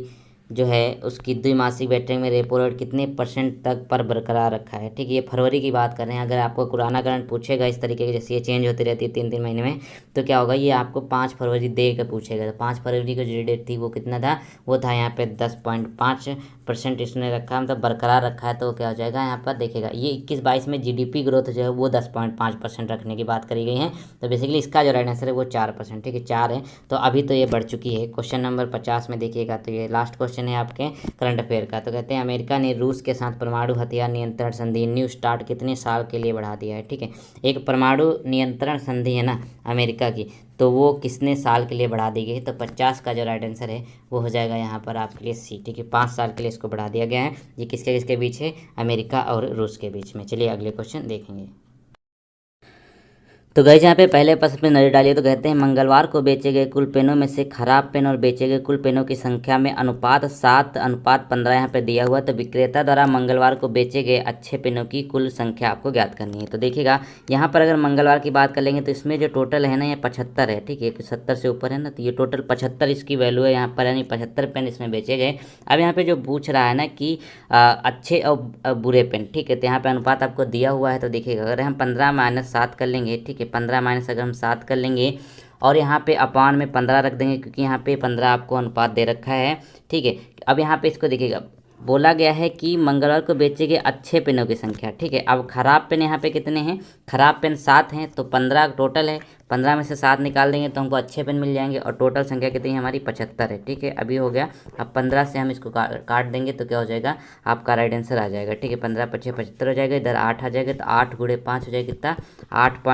जो है उसकी द्विमासिक बैठक में रेपो रेट कितने % तक पर बरकरार रखा है? ठीक है, ये फरवरी की बात कर रहे हैं। अगर आपको पुराना करंट पूछेगा इस तरीके के, जैसे ये चेंज होती रहती है 3-3 महीने में, तो क्या होगा? ये आपको 5 फरवरी दे कर पूछेगा। तो 5 फरवरी का जो डेट थी वो कितना था? वो था यहाँ पे 10.5% इसने रखा, मतलब बरकरार रखा है। तो क्या हो जाएगा यहाँ पर? देखिएगा ये 21-22 में जीडीपी ग्रोथ जो है वो 10.5% रखने की बात करी गई है। तो बेसिकली इसका जो राइट आंसर है वो 4%। ठीक है, 4 है, तो अभी तो ये बढ़ चुकी है। क्वेश्चन नंबर 50 में देखिएगा तो ये लास्ट क्वेश्चन है आपके करंट अफेयर का। तो कहते हैं अमेरिका ने रूस के साथ परमाणु हथियार नियंत्रण संधि न्यू स्टार्ट कितने साल के लिए बढ़ा दिया है? ठीक है, एक परमाणु नियंत्रण संधि है ना अमेरिका की, तो वो कितने साल के लिए बढ़ा दी गई? तो 50 का जो राइट आंसर है वो हो जाएगा यहाँ पर आपके लिए सी। ठीक है, 5 साल के लिए इसको बढ़ा दिया गया है। ये किसके किसके बीच है? अमेरिका और रूस के बीच में। चलिए अगले क्वेश्चन देखेंगे। तो गाइस यहाँ पे पहले प्रश्न पे नजर डालिए। तो कहते हैं मंगलवार को बेचे गए कुल पेनों में से खराब पेन और बेचे गए कुल पेनों की संख्या में अनुपात 7:15 यहाँ पे दिया हुआ। तो विक्रेता द्वारा मंगलवार को बेचे गए अच्छे पेनों की कुल संख्या आपको ज्ञात करनी है। तो देखिएगा यहाँ पर अगर मंगलवार की बात कर लेंगे तो इसमें जो टोटल है ना ये 75 है, ठीक है, 70 से ऊपर है ना, तो ये टोटल 75 इसकी वैल्यू है यहाँ पर, यानी 75 पेन इसमें बेचे गए। अब यहाँ पे जो पूछ रहा है ना कि अच्छे और बुरे पेन, ठीक है, तो यहाँ पे अनुपात आपको दिया हुआ है। तो देखिएगा अगर हम 15 - 7 कर लेंगे, ठीक है, 15 माइनस अगर हम 7 कर लेंगे और यहाँ पे अपान में 15 रख देंगे, क्योंकि यहाँ पे 15 आपको अनुपात दे रखा है, ठीक है। अब यहाँ पे इसको देखिएगा, बोला गया है कि मंगलवार को बेचे गए अच्छे पेनों की संख्या, ठीक है। अब खराब पेन यहाँ पे कितने हैं, खराब पेन 7 हैं, तो 15 टोटल है, 15 में से 7 निकाल देंगे तो हमको अच्छे पेन मिल जाएंगे, और टोटल संख्या कितनी है हमारी 75 है, ठीक है। अभी हो गया, अब 15 से हम इसको काट देंगे तो क्या हो जाएगा, आपका राइट आंसर आ जाएगा, ठीक है। 15 × 5 = 75 हो जाएगा, इधर 8 आ जाएगा, तो 8 × 5 हो जाएगा कितना, 8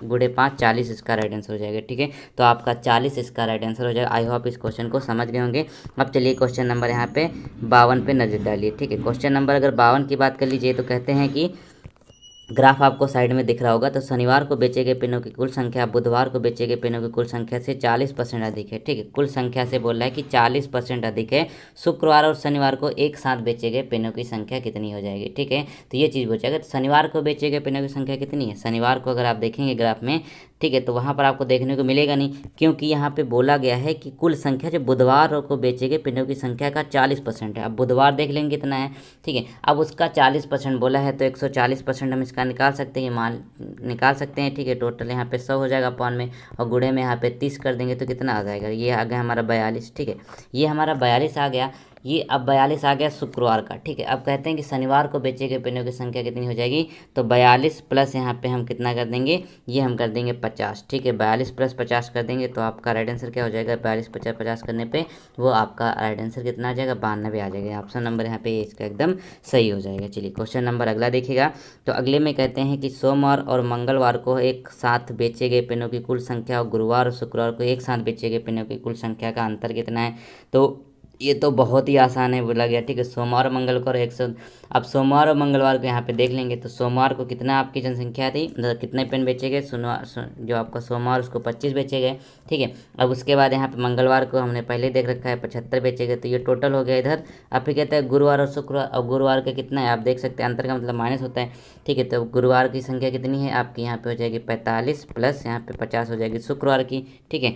× 5 40 इसका राइट आंसर हो जाएगा, ठीक है। तो आपका 40 इसका राइट आंसर हो जाएगा। आई होप इस क्वेश्चन को समझ गए होंगे। अब चलिए क्वेश्चन नंबर यहाँ पे 52 पे नजर डालिए, ठीक है। क्वेश्चन नंबर अगर 52 की बात कर लीजिए तो कहते हैं कि ग्राफ आपको साइड में दिख रहा होगा। तो शनिवार को बेचे गए पेनों की कुल संख्या बुधवार को बेचे गए पेनों की कुल संख्या से 40% अधिक है, ठीक है। कुल संख्या से बोल रहा है कि 40% अधिक है। शुक्रवार और शनिवार को एक साथ बेचे गए पेनों की संख्या कितनी हो जाएगी, ठीक है। तो ये चीज़ पूछेगा। तो शनिवार को बेचे गए पेनों की संख्या कितनी है, शनिवार को अगर आप देखेंगे ग्राफ में, ठीक है, तो वहाँ पर आपको देखने को मिलेगा नहीं, क्योंकि यहाँ पे बोला गया है कि कुल संख्या जो बुधवार को बेचे गए पेनों की संख्या का 40% है। अब बुधवार देख लेंगे कितना है, ठीक है। अब उसका 40% बोला है तो 140% हम इसका निकाल सकते हैं, मान निकाल सकते हैं, ठीक है। टोटल यहाँ पे 100 हो जाएगा अपॉन में, और गुणे में यहाँ पे 30 कर देंगे तो कितना आ जाएगा, ये आ गया हमारा 42, ठीक है। ये हमारा 42 आ गया। ये अब 42 आ गया शुक्रवार का, ठीक है। अब कहते हैं कि शनिवार को बेचे गए पेनों की संख्या कितनी हो जाएगी, तो 42 प्लस यहाँ पे हम कितना कर देंगे, ये हम कर देंगे 50, ठीक है। 42 + 50 कर देंगे तो आपका राइट आंसर क्या हो जाएगा, 42 + 50 करने पे वो आपका राइट आंसर कितना आ जाएगा, 92 आ जाएगा। ऑप्शन नंबर यहाँ पे इसका एकदम सही हो जाएगा। चलिए क्वेश्चन नंबर अगला देखिएगा। तो अगले में कहते हैं कि सोमवार और मंगलवार को एक साथ बेचे गए पेनों की कुल संख्या और गुरुवार और शुक्रवार को एक साथ बेचे गए पेनों की कुल संख्या का अंतर कितना है। तो ये तो बहुत ही आसान है, बोला गया, ठीक है। सोमवार और मंगल को 100। अब सोमवार और मंगलवार को यहाँ पे देख लेंगे तो सोमवार को कितना आपकी जनसंख्या थी, मतलब कितने पेन बेचे गए, जो आपका सोमवार उसको 25 बेचे गए, ठीक है। अब उसके बाद यहाँ पे मंगलवार को हमने पहले देख रखा है 75 बेचे गए, तो ये टोटल हो गया इधर। अब फिर कहता है गुरुवार और शुक्रवार, और गुरुवार का कितना है आप देख सकते हैं, अंतर का मतलब माइनस होता है, ठीक है। तो गुरुवार की संख्या कितनी है आपकी, यहाँ पे हो जाएगी 45 प्लस यहाँ पे 50 हो जाएगी शुक्रवार की, ठीक है।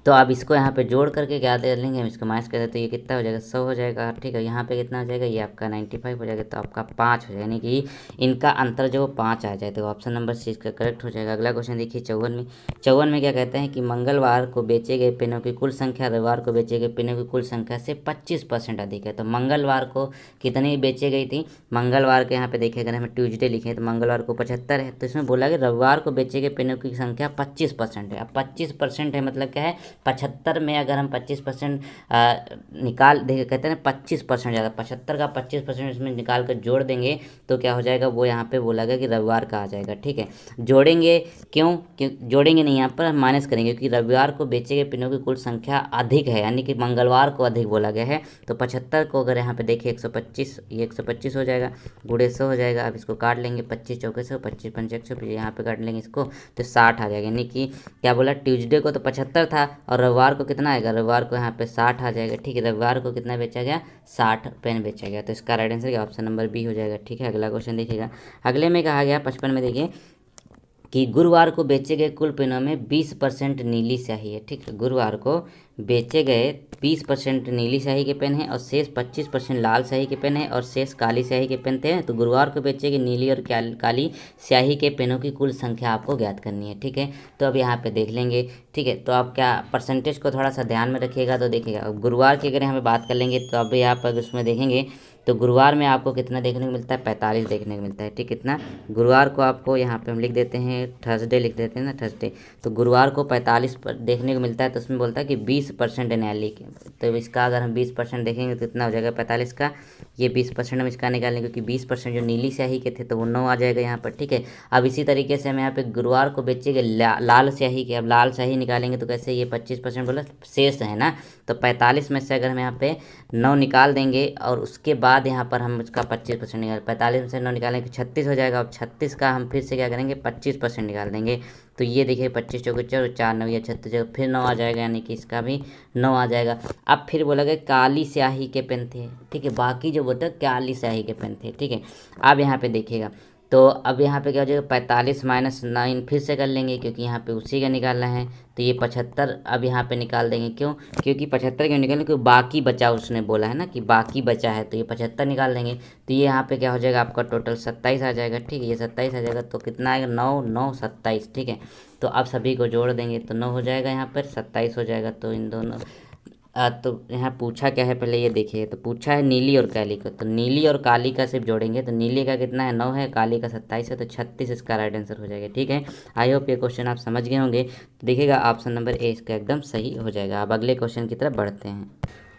तो आप इसको यहाँ पे जोड़ करके क्या दे लेंगे, हम इसको माइनस कर देते तो ये कितना हो जाएगा, 100 हो जाएगा, ठीक है। यहाँ पे कितना हो जाएगा, ये आपका 95 हो जाएगा, तो आपका 5 हो जाएगा, यानी कि इनका अंतर जो 5 आ जाए, तो ऑप्शन नंबर सी इसका करेक्ट हो जाएगा। अगला क्वेश्चन देखिए 54 में क्या कहते हैं कि मंगलवार को बेचे गए पेनों की कुल संख्या रविवार को बेचे गए पेनों की कुल संख्या से 25% अधिक है। तो मंगलवार को कितनी बेचे गई थी, मंगलवार के यहाँ पे देखिए अगर हमें ट्यूजडे लिखे तो मंगलवार को 75 है, तो इसमें बोला कि रविवार को बेचे गए पेनों की संख्या 25% है। अब 25% है मतलब क्या है, 75 में अगर हम 25% निकाल देंगे, कहते हैं ना 25% ज़्यादा, 75 का 25% इसमें निकाल कर जोड़ देंगे तो क्या हो जाएगा, वो यहाँ पे बोला गया कि रविवार का आ जाएगा, ठीक है। जोड़ेंगे क्यों जोड़ेंगे नहीं, यहाँ पर हम माइनस करेंगे, क्योंकि रविवार को बेचे गए पेनों की कुल संख्या अधिक है, यानी कि मंगलवार को अधिक बोला गया है। तो 75 को अगर यहाँ पे देखिए 125, ये 125 हो जाएगा, गुणे 100 हो जाएगा। अब इसको काट लेंगे, 25 चौके 100, 25 पंचे 100, यहाँ पे काट लेंगे इसको तो 60 आ जाएगा। यानी कि क्या बोला, ट्यूसडे को तो 75 था और रविवार को कितना आएगा, रविवार को यहाँ पे 60 आ जाएगा, ठीक है। रविवार को कितना बेचा गया, 60 पेन बेचा गया, तो इसका राइट आंसर क्या ऑप्शन नंबर बी हो जाएगा, ठीक है। अगला क्वेश्चन देखिएगा। अगले में कहा गया 55 में देखिए कि गुरुवार को बेचे गए कुल पेनों में 20% नीली स्याही है, ठीक है। गुरुवार को बेचे गए 20% नीली स्याही के पेन हैं और शेष 25% लाल स्याही के पेन हैं और शेष काली स्याही के पेन थे। तो गुरुवार को बेचे गए नीली और काली स्याही के पेनों की कुल संख्या आपको ज्ञात करनी है, ठीक है। तो अब यहाँ पे देख लेंगे, ठीक है। तो आप क्या परसेंटेज को थोड़ा सा ध्यान में रखिएगा। तो देखिएगा अब गुरुवार की अगर यहाँ पे बात कर लेंगे तो अभी आप अगर उसमें देखेंगे तो गुरुवार में आपको कितना देखने को मिलता है, 45 देखने को मिलता है, ठीक। कितना गुरुवार को आपको यहाँ पे हम लिख देते हैं, थर्सडे लिख देते हैं ना, थर्सडे। तो गुरुवार को 45 पर देखने को मिलता है, तो उसमें बोलता है कि 20% नैली के, तो इसका अगर हम 20% देखेंगे तो कितना हो जाएगा 45 का, ये 20% हम इसका निकालेंगे, क्योंकि 20% जो नीली स्याही के थे तो वो 9 आ जाएगा यहाँ पर, ठीक है। अब इसी तरीके से हम यहाँ पे गुरुवार को बेचेंगे लाल स्याही के, अब लाल स्याही निकालेंगे तो कैसे, ये 25% बोला शेष है ना, तो 45 में से अगर हम यहाँ पे 9 निकाल देंगे और उसके बाद बाद यहाँ पर हम उसका 25% निकाल 45 में से 9 निकालेंगे 36 हो जाएगा। और 36 का हम फिर से क्या करेंगे 25% निकाल देंगे। तो ये देखिए 25 चौके 4 4 9 या 36 फिर 9 आ जाएगा, यानी कि इसका भी 9 आ जाएगा। अब फिर बोला गया काली स्याही के पेन थे, ठीक है, बाकी जो बोलते हैं काली स्याही के पेन थे, ठीक है। अब यहाँ पे देखिएगा, तो अब यहाँ पे क्या हो जाएगा 45 माइनस 9 फिर से कर लेंगे, क्योंकि यहाँ पे उसी का निकालना है। तो ये 75 अब यहाँ पे निकाल देंगे, क्यों, क्योंकि 75 क्यों निकालेंगे, क्योंकि बाकी बचा, उसने बोला है ना कि बाकी बचा है, तो ये 75 निकाल देंगे। तो ये यहाँ पे क्या हो जाएगा आपका टोटल 27 आ जाएगा, ठीक है, ये 27 आ जाएगा। तो कितना आएगा 9 9 27, ठीक है। तो अब सभी को जोड़ देंगे तो 9 हो जाएगा, यहाँ पर 27 हो जाएगा। तो इन दोनों तो यहाँ पूछा क्या है पहले ये देखिए, तो पूछा है नीली और काली को, तो नीली और काली का सिर्फ जोड़ेंगे। तो नीली का कितना है 9 है, काली का 27 है, तो 36 इसका राइट आंसर हो जाएगा, ठीक है। आई होप ये क्वेश्चन आप समझ गए होंगे। तो देखिएगा ऑप्शन नंबर ए इसका एकदम सही हो जाएगा। अब अगले क्वेश्चन की तरफ बढ़ते हैं।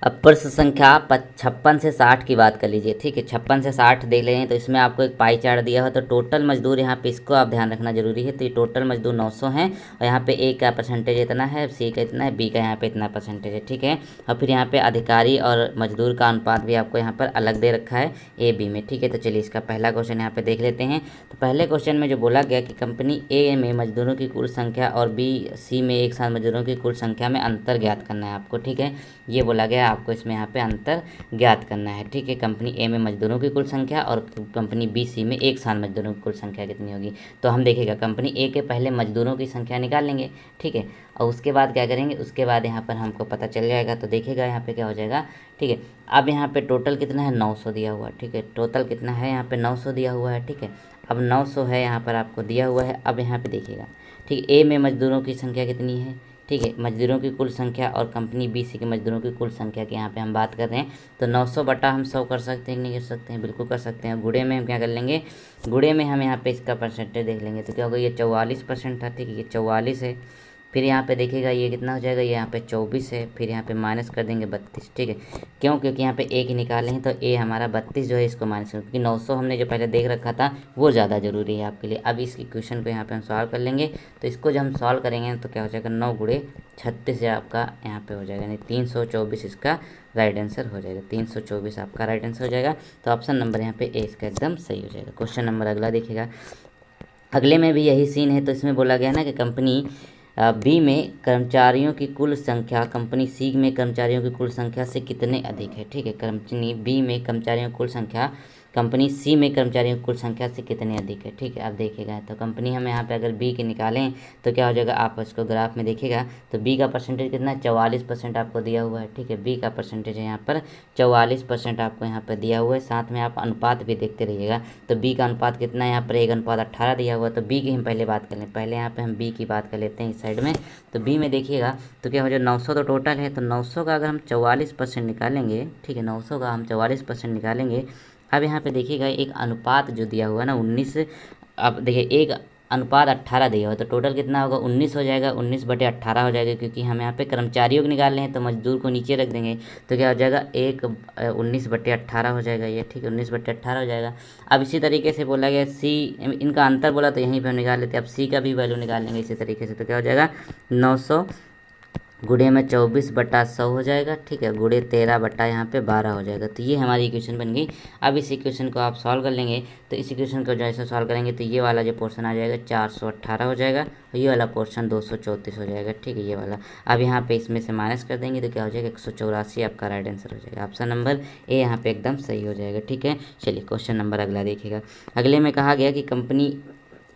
अब प्रश्न संख्या 56 से 60 की बात कर लीजिए, ठीक है। 56 से 60 देख लें तो इसमें आपको एक पाई चार्ट दिया हो, तो टोटल मजदूर यहाँ पे इसको आप ध्यान रखना जरूरी है। तो ये टोटल मजदूर 900 हैं, और यहाँ पे ए का परसेंटेज इतना है, सी का इतना है, बी का यहाँ पे इतना परसेंटेज है, ठीक है। और फिर यहाँ पे अधिकारी और मजदूर का अनुपात भी आपको यहाँ पर अलग दे रखा है ए बी में, ठीक है। तो चलिए इसका पहला क्वेश्चन यहाँ पे देख लेते हैं। तो पहले क्वेश्चन में जो बोला गया कि कंपनी ए में मजदूरों की कुल संख्या और बी सी में एक साथ मजदूरों की कुल संख्या में अंतर ज्ञात करना है आपको, ठीक है। ये बोला गया आपको इसमें यहाँ पे अंतर ज्ञात करना है, ठीक है। कंपनी ए में मजदूरों की कुल संख्या और कंपनी बी सी में एक साथ मजदूरों की कुल संख्या कितनी होगी। तो हम देखेगा कंपनी ए के पहले मजदूरों की संख्या निकाल लेंगे, ठीक है। और उसके बाद क्या करेंगे, उसके बाद यहाँ पर हमको पता चल जाएगा। तो देखिएगा यहाँ पे क्या हो जाएगा, ठीक है। अब यहाँ पे टोटल कितना है 900 दिया हुआ है, ठीक है। टोटल कितना है यहाँ पे 900 दिया हुआ है, ठीक है। अब 900 है यहाँ पर आपको दिया हुआ है। अब यहाँ पे देखिएगा, ठीक है, ए में मजदूरों की संख्या कितनी है, ठीक है, मजदूरों की कुल संख्या और कंपनी बी सी के मजदूरों की कुल संख्या की यहाँ पे हम बात कर रहे हैं। तो 900 बटा हम 100 कर सकते हैं, नहीं कर सकते हैं, बिल्कुल कर सकते हैं। गुड़े में हम क्या कर लेंगे, गुड़े में हम यहाँ पे इसका परसेंटेज देख लेंगे। तो क्या होगा, ये 44% था, ठीक है, ये 44 है। फिर यहाँ पे देखिएगा ये कितना हो जाएगा, ये यहाँ पे 24 है, फिर यहाँ पे माइनस कर देंगे 32, ठीक है। क्यों, क्योंकि यहाँ पे ए की निकाले हैं, तो ए हमारा 32 जो है इसको माइनस कर, क्योंकि 900 हमने जो पहले देख रखा था वो ज़्यादा जरूरी है आपके लिए। अब इस इक्वेशन को यहाँ पे हम सॉल्व कर लेंगे। तो इसको जब हम सॉल्व करेंगे तो क्या हो जाएगा 9 गुणे 36 आपका यहाँ पे हो जाएगा, यानी 324 इसका राइट आंसर हो जाएगा। 324 आपका राइट आंसर हो जाएगा। तो ऑप्शन नंबर यहाँ पे ए इसका एकदम सही हो जाएगा। क्वेश्चन नंबर अगला देखिएगा, अगले में भी यही सीन है। तो इसमें बोला गया ना कि कंपनी बी में कर्मचारियों की कुल संख्या कंपनी सी में कर्मचारियों की कुल संख्या से कितने अधिक है, ठीक है। कंपनी बी में कर्मचारियों की कुल संख्या कंपनी सी में कर्मचारियों की कुल संख्या से कितने अधिक है, ठीक है। अब देखिएगा तो कंपनी हम यहाँ पे अगर बी के निकालें तो क्या हो जाएगा, आप इसको ग्राफ में देखिएगा तो बी का परसेंटेज कितना है 44% आपको दिया हुआ है, ठीक है। बी का परसेंटेज है यहाँ पर 44% आपको यहाँ पर दिया हुआ है। साथ में आप अनुपात भी देखते रहिएगा। तो बी का अनुपात कितना है, यहाँ पर 1:18 दिया हुआ है। तो बी की हम पहले बात कर लें, पहले यहाँ पर हम बी की बात कर लेते हैं इस साइड में। तो बी में देखिएगा तो क्या हो जाए 900 तो टोटल है, तो 900 का अगर हम 44% निकालेंगे, ठीक है, 900 का हम 44% निकालेंगे। अब यहाँ पे देखिएगा एक अनुपात जो दिया हुआ है ना 19, अब देखिए एक अनुपात 18 दिया हुआ है, तो टोटल कितना होगा 19 हो जाएगा, 19/18 हो जाएगा। क्योंकि हम यहाँ पे कर्मचारियों को निकाल रहे हैं तो मजदूर को नीचे रख देंगे, तो क्या हो जाएगा 19/18 हो जाएगा ये, ठीक है, 19/18 हो जाएगा। अब इसी तरीके से बोला गया सी, इनका अंतर बोला तो यहीं पर हम निकाल लेते हैं। अब सी का भी वैल्यू निकाल लेंगे इसी तरीके से। तो क्या हो जाएगा 900 गुणे में 24/100 हो जाएगा, ठीक है, गुणे 13 बटा यहाँ पे 12 हो जाएगा। तो ये हमारी इक्वेशन बन गई। अब इस इक्वेशन को आप सॉल्व कर लेंगे। तो इस इक्वेशन को जैसे सॉल्व करेंगे तो ये वाला जो पोर्शन आ जाएगा 418 हो जाएगा, और ये वाला पोर्शन 234 हो जाएगा, ठीक है, ये वाला। अब यहाँ पे इसमें से माइनस कर देंगे तो क्या हो जाएगा 184 आपका राइट आंसर हो जाएगा। ऑप्शन नंबर ए यहाँ पे एकदम सही हो जाएगा, ठीक है। चलिए क्वेश्चन नंबर अगला देखिएगा। अगले में कहा गया कि कंपनी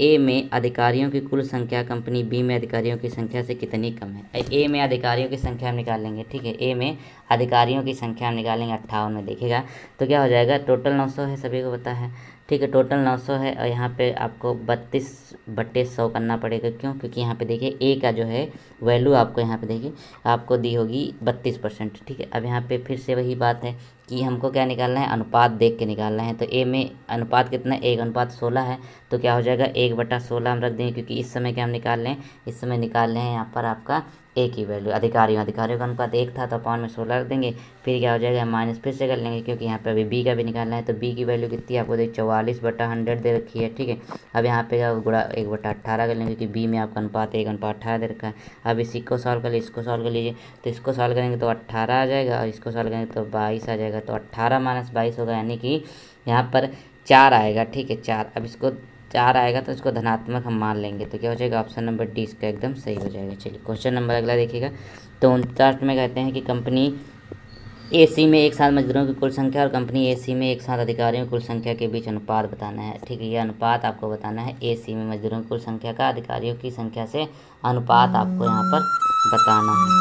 ए में अधिकारियों की कुल संख्या कंपनी बी में अधिकारियों की संख्या से कितनी कम है। ए में अधिकारियों की संख्या हम निकाल लेंगे, ठीक है, ए में अधिकारियों की संख्या हम निकालेंगे 58 में देखिएगा। तो क्या हो जाएगा टोटल 900 है, सभी को पता है, ठीक है, टोटल 900 है। और यहाँ पे आपको 32/100 करना पड़ेगा। क्यों, क्योंकि यहाँ पे देखिए ए का जो है वैल्यू आपको यहाँ पे देखिए आपको दी होगी 32%, ठीक है। अब यहाँ पे फिर से वही बात है कि हमको क्या निकालना है, अनुपात देख के निकालना है। तो ए में अनुपात कितना है, 1:16 है। तो क्या हो जाएगा 1/16 हम रख देंगे, क्योंकि इस समय क्या हम निकाल लें, इस समय निकाल लें यहाँ पर आपका ए की वैल्यू, अधिकारियों का अनुपात 1 था तो अपॉन में 16 रख देंगे। फिर क्या हो जाएगा माइनस फिर से कर लेंगे, क्योंकि यहाँ पे अभी बी का भी निकालना है। तो बी की वैल्यू कितनी आपको देख 44/100 दे रखी है, ठीक है। अब यहाँ पे क्या गुणा 1/18 कर लेंगे, क्योंकि बी में आपका अनुपात 1:18 दे रखा है। अब इसी को सॉल्व कर लीजिए, इसको सॉल्व कर लीजिए। तो इसको सॉल्व करेंगे तो 18 आ जाएगा, और इसको सॉल्व करेंगे तो 22 आ जाएगा। तो 18 माइनस 22 होगा, यानी कि यहाँ पर 4 आएगा। ठीक है, 4। अब इसको 4 आएगा तो इसको धनात्मक हम मान लेंगे, तो क्या हो जाएगा, ऑप्शन नंबर डी इसका एकदम सही हो जाएगा। चलिए क्वेश्चन नंबर अगला देखिएगा। तो 49 में कहते हैं कि कंपनी एसी में एक साथ मजदूरों की कुल संख्या और कंपनी एसी में एक साथ अधिकारियों की कुल संख्या के बीच अनुपात बताना है। ठीक है, ये अनुपात आपको बताना है। एसी में मजदूरों की कुल संख्या का अधिकारियों की संख्या से अनुपात आपको यहाँ पर बताना है।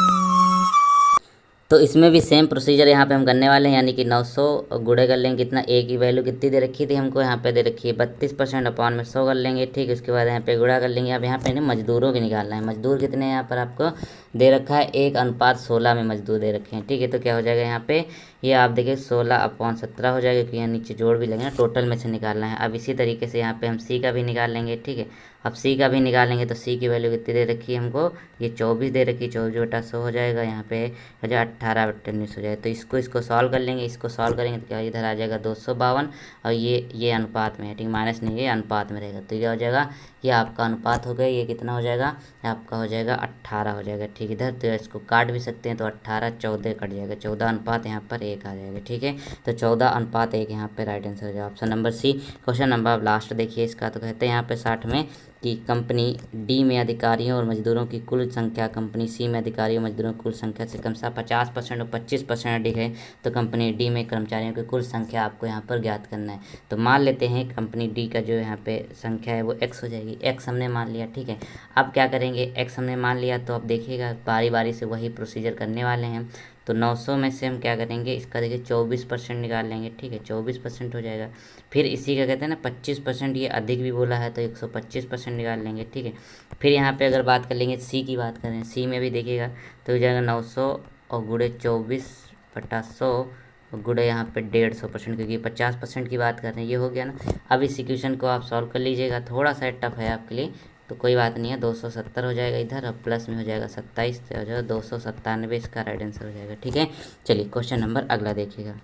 तो इसमें भी सेम प्रोसीजर यहाँ पे हम करने वाले हैं, यानी कि 900 गुणे कर लेंगे कितना, ए की वैल्यू कितनी दे रखी थी हमको, यहाँ पे दे रखी है 32% अपॉन में 100 कर लेंगे। ठीक है, उसके बाद यहाँ पे गुणा कर लेंगे। अब यहाँ पे मजदूरों की निकालना है। मजदूर कितने यहाँ पर आपको दे रखा है, 1:16 में मजदूर दे रखे हैं। ठीक है, तो क्या हो जाएगा यहाँ पे, ये आप देखिए 16/17 हो जाएगा, क्योंकि यहाँ नीचे जोड़ भी लगेगा, टोटल में से निकालना है। अब इसी तरीके से यहाँ पे हम सी का भी निकाल लेंगे। ठीक है, अब सी का भी निकालेंगे तो सी की वैल्यू कितनी दे रखी है हमको, ये 24 दे रखी है, 24/100 हो जाएगा। यहाँ पे हो जाएगा 18/19 हो जाएगा। तो इसको सॉल्व कर लेंगे, इसको सॉल्व करेंगे तो क्या इधर आ जाएगा 252, और ये अनुपात में है। ठीक, माइनस नहीं, ये अनुपात में रहेगा। तो क्या हो जाएगा, ये आपका अनुपात हो गया। ये कितना हो जाएगा, आपका हो जाएगा 18 हो जाएगा। ठीक, इधर तो इसको काट भी सकते हैं, तो 18 14 कट जाएगा, 14 यहाँ पर 1 आ जाएगा। ठीक है, तो 14:1 यहाँ पे राइट आंसर हो जाएगा, option number C. Question number last देखिए इसका। तो कहते हैं यहाँ पे 60 में कि कंपनी डी में अधिकारियों और मजदूरों की कुल संख्या कंपनी सी में अधिकारियों और मजदूरों की कुल संख्या से कम से 50% और 25% अधिक है, तो कंपनी डी में कर्मचारियों की कुल संख्या आपको यहाँ पर ज्ञात करना है। तो मान लेते हैं कंपनी डी का जो यहाँ पे संख्या है वो एक्स हो जाएगी। एक्स हमने मान लिया। ठीक है, अब क्या करेंगे, एक्स हमने मान लिया तो अब देखिएगा बारी बारी से वही प्रोसीजर करने वाले हैं। तो 900 में से हम क्या करेंगे, इसका देखिए 24% निकाल लेंगे। ठीक है, 24% हो जाएगा। फिर इसी का कहते हैं ना 25%, ये अधिक भी बोला है तो 125% निकाल लेंगे। ठीक है, फिर यहाँ पे अगर बात कर लेंगे सी की, बात करें सी में भी देखिएगा तो हो जाएगा 900 और गुणे 24/100 गुणे यहाँ पे 150%, क्योंकि 50% की बात कर रहे हैं। ये हो गया ना। अब इस इक्वेशन को आप सॉल्व कर लीजिएगा, थोड़ा सा टफ है आपके लिए, तो कोई बात नहीं है। 270 हो जाएगा इधर, अब प्लस में हो जाएगा 27, तो हो जाएगा 297 इसका राइट आंसर हो जाएगा। ठीक है, चलिए क्वेश्चन नंबर अगला देखिएगा।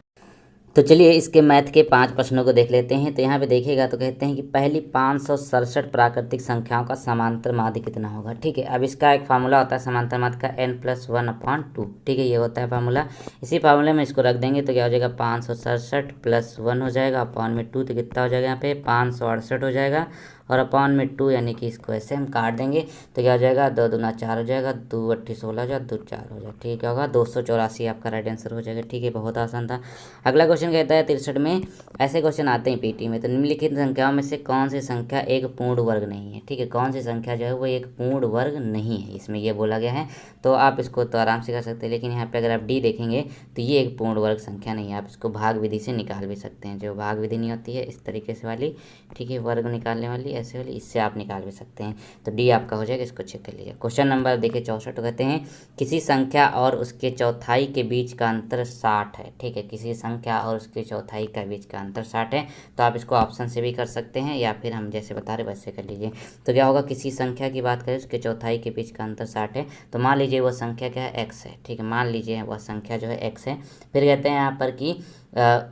तो चलिए इसके मैथ के 5 प्रश्नों को देख लेते हैं। तो यहाँ पे देखिएगा तो कहते हैं कि पहली 567 प्राकृतिक संख्याओं का समांतर माध्य कितना होगा। ठीक है, अब इसका एक फार्मूला होता है समांतर माध्य का, n+1/2। ठीक है, ये होता है फार्मूला। इसी फार्मूले में इसको रख देंगे तो क्या हो जाएगा, 567 + 1 हो जाएगा, अपॉन में 2, तो कितना हो जाएगा यहाँ पे 568 हो जाएगा, और अपॉन में 2, यानी कि इसको ऐसे हम काट देंगे तो क्या हो जाएगा, 2 दूना 4 हो जाएगा, 2 8 16 हो जाएगा, 2 4 हो जाएगा। ठीक है, होगा 284 आपका राइट आंसर हो जाएगा। ठीक है, बहुत आसान था। अगला क्वेश्चन कहता है 63 में, ऐसे क्वेश्चन आते हैं पीटी में, तो निम्नलिखित संख्याओं में से कौन सी संख्या एक पूर्ण वर्ग नहीं है। ठीक है, कौन सी संख्या जो है वो एक पूर्ण वर्ग नहीं है, इसमें ये बोला गया है। तो आप इसको तो आराम से कर सकते हैं, लेकिन यहाँ पे अगर आप डी देखेंगे तो ये एक पूर्ण वर्ग संख्या नहीं है। आप इसको भाग विधि से निकाल भी सकते हैं, जो भाग विधि नहीं होती है इस तरीके से वाली, ठीक है, वर्ग निकालने वाली ऐसे वाली, इससे आप निकाल भी सकते हैं। तो डी आपका हो जाएगा, इसको चेक कर लीजिए। क्वेश्चन नंबर देखिए 64, तो कहते हैं किसी संख्या और उसके चौथाई के बीच का अंतर 60 है। ठीक है, किसी संख्या और उसके चौथाई का बीच का अंतर 60 है। तो आप इसको ऑप्शन से भी कर सकते हैं, या फिर हम जैसे बता रहे वैसे कर लीजिए। तो क्या होगा, किसी संख्या की बात करें उसके चौथाई के बीच का अंतर 60 है, तो मान लीजिए वो संख्या क्या है, एक्स है। ठीक है, मान लीजिए वह संख्या जो है एक्स है। फिर कहते हैं यहाँ पर कि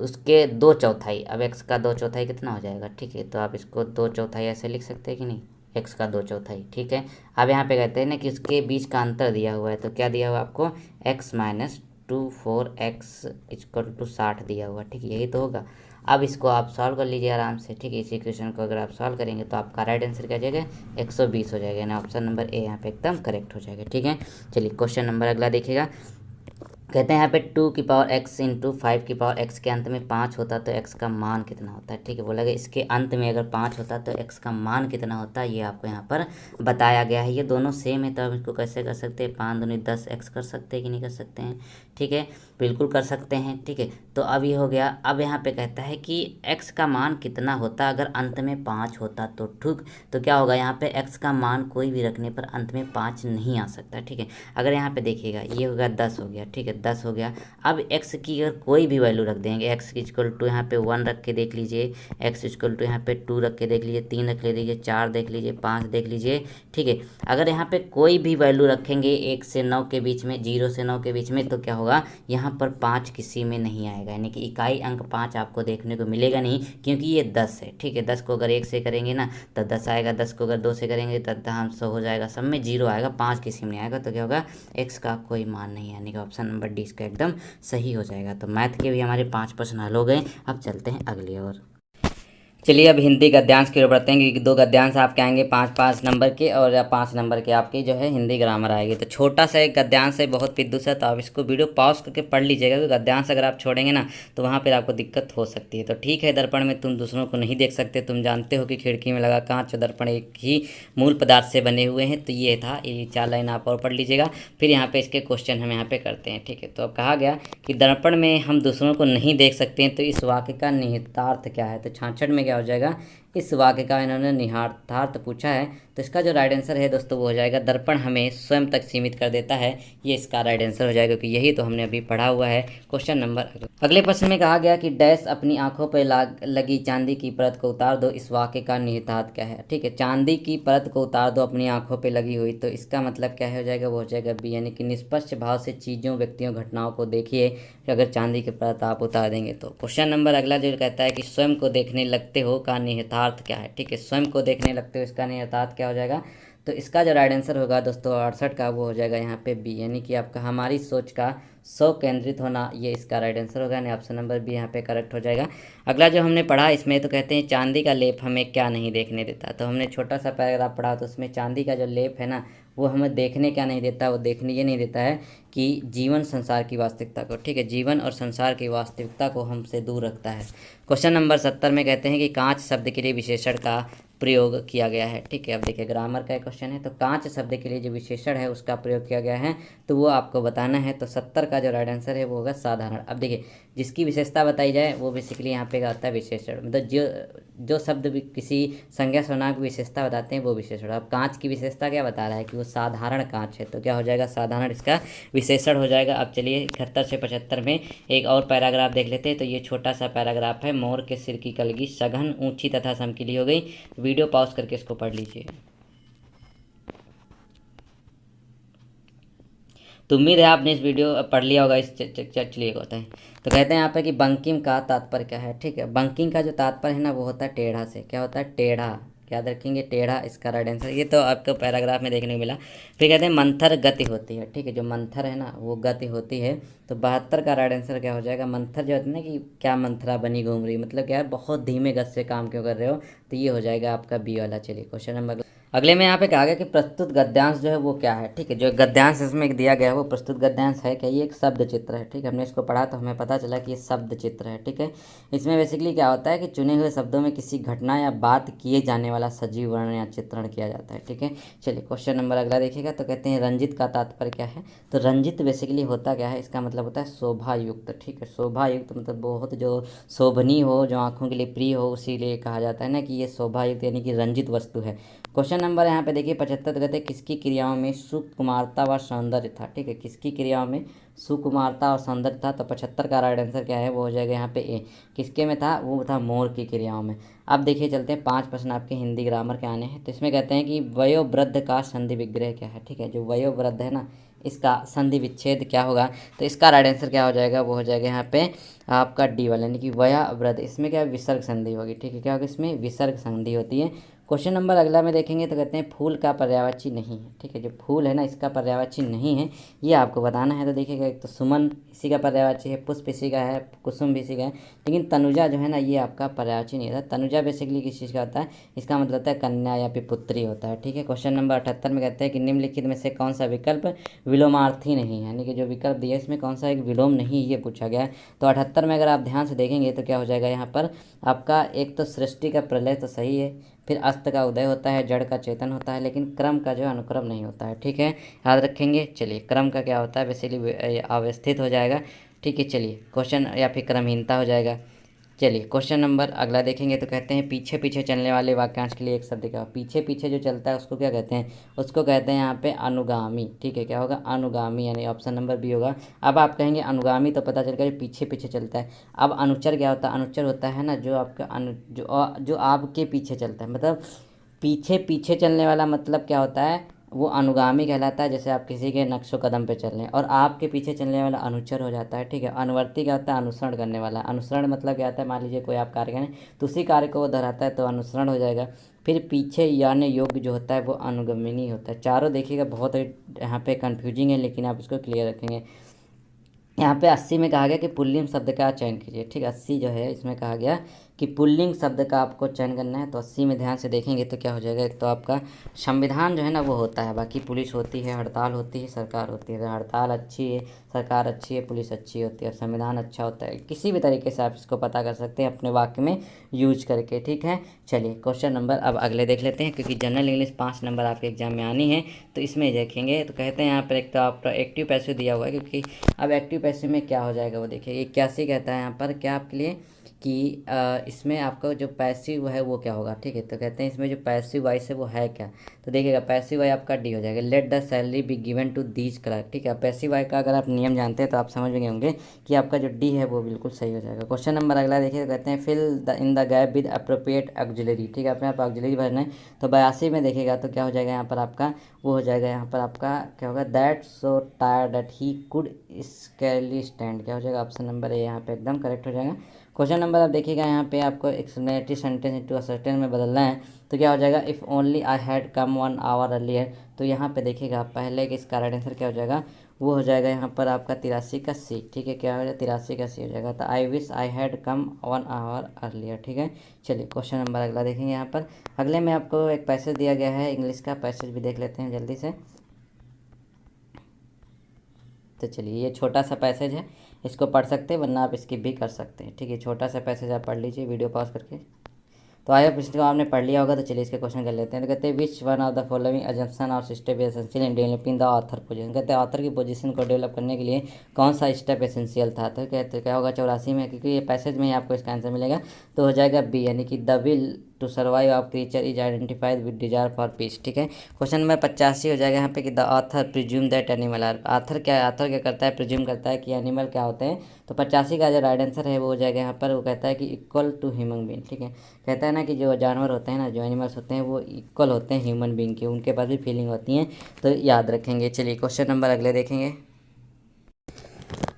उसके 2/4, अब एक्स का 2/4 कितना हो जाएगा। ठीक है, तो आप इसको 2/4 ऐसे लिख सकते हैं कि नहीं, एक्स का 2/4। ठीक है, अब यहाँ पे कहते हैं ना कि उसके बीच का अंतर दिया हुआ है, तो क्या दिया हुआ है आपको, x - 24x = 60 दिया हुआ। ठीक है, यही तो होगा। अब इसको आप सॉल्व कर लीजिए आराम से। ठीक है, इस इक्वेशन को अगर आप सॉल्व करेंगे तो आपका राइट आंसर क्या जाएगा, 120 हो जाएगा, ना ऑप्शन नंबर ए यहाँ पे एकदम करेक्ट हो जाएगा। ठीक है, चलिए क्वेश्चन नंबर अगला देखिएगा। कहते हैं यहाँ पे 2x × 5x के अंत में 5 होता तो x का मान कितना होता है। ठीक है, बोला गया इसके अंत में अगर 5 होता तो x का मान कितना होता है, ये आपको यहाँ पर बताया गया है। ये दोनों सेम है, तो आप इसको कैसे कर सकते हैं, 5 दूनी 10x कर सकते हैं कि नहीं कर सकते हैं। ठीक है, बिल्कुल कर सकते हैं। ठीक है, तो अब ये हो गया। अब यहाँ पे कहता है कि x का मान कितना होता अगर अंत में 5 होता, तो ठीक, तो क्या होगा यहाँ पे x का मान कोई भी रखने पर अंत में 5 नहीं आ सकता। ठीक है, अगर यहाँ पे देखिएगा ये हो गया 10 हो गया। ठीक है, 10 हो गया। अब x की अगर कोई भी वैल्यू रख देंगे, x = यहाँ पे 1 रख के देख लीजिए, x = यहाँ पे 2 रख के देख लीजिए, 3 रख लीजिए, 4 देख लीजिए, 5 देख लीजिए। ठीक है, अगर यहाँ पे कोई भी वैल्यू रखेंगे 1 से 9 के बीच में, 0 से 9 के बीच में, तो क्या होगा, यहाँ यहाँ पर 5 किसी में नहीं आएगा, यानी कि इकाई अंक 5 आपको देखने को मिलेगा नहीं, क्योंकि ये 10 है। ठीक है, 10 को अगर 1 से करेंगे ना तो 10 आएगा, 10 को अगर 2 से करेंगे तो 10 हो जाएगा, सब में 0 आएगा, 5 किसी में नहीं आएगा। तो क्या होगा, x का कोई मान नहीं, यानी कि ऑप्शन नंबर डी इसका एकदम सही हो जाएगा। तो मैथ के भी हमारे 5 प्रश्न हल हो गए। अब चलते हैं अगली ओर। चलिए अब हिंदी गद्यांश की ओर बढ़ते हैं, क्योंकि 2 गद्यांश आपके आएंगे 5-5 नंबर के, और 5 नंबर के आपकी जो है हिंदी ग्रामर आएगी। तो छोटा सा एक गद्यांश है, बहुत विद्युत है, तो आप इसको वीडियो पॉज करके पढ़ लीजिएगा, क्योंकि गद्यांश अगर आप छोड़ेंगे ना तो वहाँ पर आपको दिक्कत हो सकती है। तो ठीक है, दर्पण में तुम दूसरों को नहीं देख सकते, तुम जानते हो कि खिड़की में लगा कांच और दर्पण एक ही मूल पदार्थ से बने हुए हैं। तो ये था, ये 4 लाइन आप और पढ़ लीजिएगा। फिर यहाँ पे इसके क्वेश्चन हम यहाँ पे करते हैं। ठीक है, तो अब कहा गया कि दर्पण में हम दूसरों को नहीं देख सकते हैं, तो इस वाक्य का निहितार्थ क्या है। तो 66 में क्या हो जाएगा, इस वाक्य का इन्होंने निहितार्थ पूछा है। तो इसका जो राइट आंसर है दोस्तों वो हो जाएगा, दर्पण हमें स्वयं तक सीमित कर देता है। ये इसका राइट आंसर हो जाएगा, क्योंकि यही तो हमने अभी पढ़ा हुआ है। क्वेश्चन नंबर अगले प्रश्न में कहा गया कि डैश अपनी आंखों पर लगी चांदी की परत को उतार दो, इस वाक्य का निहितार्थ क्या है। ठीक है, चांदी की परत को उतार दो अपनी आंखों पर लगी हुई, तो इसका मतलब क्या हो जाएगा, वो हो जाएगा बी, यानी कि निष्पक्ष भाव से चीज़ों, व्यक्तियों, घटनाओं को देखिए कि अगर चांदी की परत आप उतार देंगे तो। क्वेश्चन नंबर अगला जो कहता है कि स्वयं को देखने लगते हो का निहितार्थ क्या है। ठीक है, स्वयं को देखने लगते हो, इसका निहितार्थ क्या हो जाएगा। तो इसका जो राइट आंसर होगा दोस्तों 68 का, वो हो जाएगा यहाँ पे बी, यानी कि आपका हमारी सोच का स्व केंद्रित होना, ये इसका राइट आंसर होगा, यानी ऑप्शन नंबर बी यहाँ पे करेक्ट हो जाएगा। अगला जो हमने पढ़ा इसमें तो कहते हैं चांदी का लेप हमें क्या नहीं देखने देता। तो हमने छोटा सा पैराग्राफ पढ़ा, तो उसमें चांदी का जो लेप है ना वो हमें देखने क्या नहीं देता, वो देखने ये नहीं देता है कि जीवन संसार की वास्तविकता को, ठीक है, जीवन और संसार की वास्तविकता को हमसे दूर रखता है। क्वेश्चन नंबर 70 में कहते हैं कि कांच शब्द के लिए विशेषण का प्रयोग किया गया है। ठीक है, अब देखिए ग्रामर का क्वेश्चन है, तो कांच शब्द के लिए जो विशेषण है उसका प्रयोग किया गया है, तो वो आपको बताना है। तो 70 का जो राइट आंसर है वो होगा साधारण। अब देखिए जिसकी विशेषता बताई जाए वो बेसिकली यहाँ पे आता है विशेषण, मतलब जो शब्द भी किसी संज्ञा सर्वनाम की विशेषता बताते हैं वो विशेषण। अब कांच की विशेषता क्या बता रहा है कि वो साधारण कांच है, तो क्या हो जाएगा, साधारण इसका विशेषण हो जाएगा। अब चलिए 71 से 75 में एक और पैराग्राफ देख लेते हैं। तो ये छोटा सा पैराग्राफ है, मोर के सिर की कलगी सघन ऊंची तथा समकीली हो गई। वीडियो पॉज करके इसको पढ़ लीजिए। तो उम्मीद है आपने इस वीडियो पढ़ लिया होगा। इस चलिए होता है, तो कहते हैं यहाँ पे कि बंकिम का तात्पर्य क्या है। ठीक है, बंकिंग का जो तात्पर्य है ना वो होता है टेढ़ा से। क्या होता है, टेढ़ा, याद रखेंगे, टेढ़ा इसका राइट आंसर। ये तो आपको पैराग्राफ में देखने को मिला। फिर कहते हैं मंथर गति होती है। ठीक है, जो मंथर है ना वो गति होती है। तो 72 का राइट आंसर क्या हो जाएगा, मंथर जो होता है ना कि क्या मंथरा बनी घूम रही, मतलब क्या है बहुत धीमे गति से काम क्यों कर रहे हो, तो ये हो जाएगा आपका बी वाला। चलिए क्वेश्चन नंबर अगले में यहाँ पे कहा गया कि प्रस्तुत गद्यांश जो है वो क्या है। ठीक है, जो गद्यांश इसमें दिया गया है वो प्रस्तुत गद्यांश है क्या, ये एक शब्द चित्र है। ठीक है, हमने इसको पढ़ा तो हमें पता चला कि ये शब्द चित्र है। ठीक है, इसमें बेसिकली क्या होता है कि चुने हुए शब्दों में किसी घटना या बात किए जाने वाला सजीव वर्णन या चित्रण किया जाता है। ठीक है, चलिए क्वेश्चन नंबर अगला देखिएगा। तो कहते हैं रंजित का तात्पर्य क्या है। तो रंजित बेसिकली होता क्या है, इसका मतलब होता है शोभायुक्त। ठीक है, शोभायुक्त मतलब बहुत जो शोभनीय हो, जो आंखों के लिए प्रिय हो, उसीलिए कहा जाता है ना कि ये शोभायुक्त यानी कि रंजित वस्तु है। क्वेश्चन नंबर यहाँ पे देखिए 75 कहते हैं किसकी क्रियाओं में सुकुमारता व सौंदर्य था। ठीक है, किसकी क्रियाओं में सुकुमारता और सौंदर्य था। तो 75 का राइट आंसर क्या है, वो हो जाएगा यहाँ पे ए। किसके में था, वो था मोर की क्रियाओं में। अब देखिए चलते हैं 5 प्रश्न आपके हिंदी ग्रामर के आने हैं। तो इसमें कहते हैं कि वयोवृद्ध का संधि विग्रह क्या है। ठीक है, जो वयोवृद्ध है ना इसका संधि विच्छेद क्या होगा। तो इसका राइट आंसर क्या हो जाएगा, वो हो जाएगा यहाँ पे आपका डी वाला, यानी कि वयोवृद्ध। इसमें क्या विसर्ग संधि होगी। ठीक है, क्या होगा, इसमें विसर्ग संधि होती है। क्वेश्चन नंबर अगला में देखेंगे तो कहते हैं फूल का पर्यायवाची नहीं है। ठीक है, जो फूल है ना इसका पर्यायवाची नहीं है, ये आपको बताना है। तो देखिएगा एक तो सुमन इसी का पर्यायवाची है, पुष्प इसी का है, कुसुम भी इसी का है, लेकिन तनुजा जो है ना ये आपका पर्यायवाची नहीं होता। तनुजा बेसिकली किस चीज़ का होता है, इसका मतलब होता है कन्या या फिर पुत्री होता है। ठीक है, क्वेश्चन नंबर 78 में कहते हैं कि निम्नलिखित में से कौन सा विकल्प विलोमार्थी नहीं है, यानी कि जो विकल्प दिया इसमें कौन सा एक विलोम नहीं, ये पूछा गया है। तो 78 में अगर आप ध्यान से देखेंगे तो क्या हो जाएगा यहाँ पर आपका एक तो सृष्टि का प्रलय तो सही है, फिर अस्त का उदय होता है, जड़ का चेतन होता है, लेकिन क्रम का जो अनुक्रम नहीं होता है। ठीक है, याद रखेंगे। चलिए क्रम का क्या होता है, बेसिकली अवस्थित हो जाएगा। ठीक है, चलिए क्वेश्चन या फिर क्रमहीनता हो जाएगा। चलिए क्वेश्चन नंबर अगला देखेंगे तो कहते हैं पीछे पीछे चलने वाले वाक्यांश के लिए एक शब्द क्या, पीछे पीछे जो चलता है उसको क्या कहते हैं, उसको कहते हैं यहाँ पे अनुगामी। ठीक है, क्या होगा, अनुगामी, यानी ऑप्शन नंबर बी होगा। अब आप कहेंगे अनुगामी तो पता चल गया पीछे पीछे चलता है। अब अनुचर क्या होता है, अनुचर होता है ना जो आपका जो आपके पीछे चलता है, मतलब पीछे पीछे चलने वाला मतलब क्या होता है, वो अनुगामी कहलाता है, जैसे आप किसी के नक्शो कदम पे चल रहे हैं। और आपके पीछे चलने वाला अनुचर हो जाता है, ठीक है। अनुवर्ती क्या होता है, अनुसरण करने वाला। अनुसरण मतलब क्या होता है, मान लीजिए कोई आप कार्य करें तो उसी कार्य को वो दोहराता है, तो अनुसरण हो जाएगा। फिर पीछे यानी योग्य जो होता है वो अनुगमनी होता है। चारों देखिएगा बहुत यहाँ पे कन्फ्यूजिंग है, लेकिन आप इसको क्लियर रखेंगे। यहाँ पे 80 में कहा गया कि पुल्लिंग शब्द का चयन कीजिए, ठीक है। 80 जो है इसमें कहा गया कि पुल्लिंग शब्द का आपको चयन करना है। तो 80 में ध्यान से देखेंगे तो क्या हो जाएगा, एक तो आपका संविधान जो है ना वो होता है, बाकी पुलिस होती है, हड़ताल होती है, सरकार होती है। हड़ताल अच्छी है, सरकार अच्छी है, पुलिस अच्छी होती है, और संविधान अच्छा होता है। किसी भी तरीके से आप इसको पता कर सकते हैं अपने वाक्य में यूज करके, ठीक है। चलिए क्वेश्चन नंबर अब अगले देख लेते हैं, क्योंकि जनरल इंग्लिश 5 नंबर आपके एग्जाम में आनी है, तो इसमें देखेंगे। तो कहते हैं यहाँ पर एक तो आपका एक्टिव पैसिव दिया हुआ है, क्योंकि अब एक्टिव पैसिव में क्या हो जाएगा वो देखिए। 81 कहता है यहाँ पर क्या आपके लिए कि इसमें आपका जो पैसिव है वो क्या होगा, ठीक है। तो कहते हैं इसमें जो पैसिव वॉइस है वो है क्या, तो देखिएगा पैसिव वाई आपका डी हो जाएगा। Let the salary be given to these clerk, ठीक है। पैसिव वाई का अगर आप नियम जानते हैं तो आप समझ गए होंगे कि आपका जो डी है वो बिल्कुल सही हो जाएगा। क्वेश्चन नंबर अगला देखिए, तो कहते हैं fill the in the gap with appropriate auxiliary, ठीक है। अपने आप ऑक्सिलरी भरना है। तो 82 में देखिएगा तो क्या हो जाएगा यहाँ पर आपका, वो हो जाएगा यहाँ पर आपका क्या होगा, that so tired that he could scarcely stand, क्या हो जाएगा, ऑप्शन नंबर ए यहाँ पे एकदम करेक्ट हो जाएगा। क्वेश्चन नंबर आप देखिएगा यहाँ पे आपको explanatory sentence into a sentence में बदलना है। तो क्या हो जाएगा, if only I had come 1 hour earlier. तो यहाँ पे देखिएगा पहले के इसका राइट आंसर क्या हो जाएगा, वो हो जाएगा यहाँ पर आपका 83 का सी, ठीक है। क्या हो जाएगा, 83 का सी हो जाएगा। तो I wish I had come 1 hour earlier, ठीक है। चलिए क्वेश्चन नंबर अगला देखेंगे। यहाँ पर अगले में आपको एक पैसेज दिया गया है, इंग्लिश का पैसेज भी देख लेते हैं जल्दी से। तो चलिए ये छोटा सा पैसेज है, इसको पढ़ सकते हैं, वरना आप स्किप भी कर सकते हैं, ठीक है। छोटा सा पैसेज आप पढ़ लीजिए वीडियो पॉज करके। तो आई होप इसको आपने पढ़ लिया होगा। तो चलिए इसके क्वेश्चन कर लेते हैं। तो कहते हैं which one of the following assumption और step essential in developing the author position. कहते हैं ऑथर की पोजीशन को डेवलप करने के लिए कौन सा स्टेप एसेंशियल था। तो कहते क्या होगा 84 में, क्योंकि ये पैसेज में ही आपको इसका आंसर मिलेगा। तो हो जाएगा बी, यानी कि the will to survive of creature is identified with desire for peace, ठीक है। क्वेश्चन नंबर 85 हो जाएगा यहाँ पे कि the author presume that animal are. Author क्या करता है, प्रिज्यूम करता है कि एनिमल क्या होते हैं। तो 85 का जो राइट आंसर है वो हो जाएगा यहाँ पर, वो कहता है कि इक्वल टू ह्यूमन बीइंग, ठीक है। कहता है ना कि जो जानवर होते हैं ना, जो एनिमल्स होते हैं वो इक्वल होते हैं ह्यूमन बीइंग के, उनके पास भी फीलिंग होती हैं, तो याद रखेंगे। चलिए क्वेश्चन नंबर अगले देखेंगे।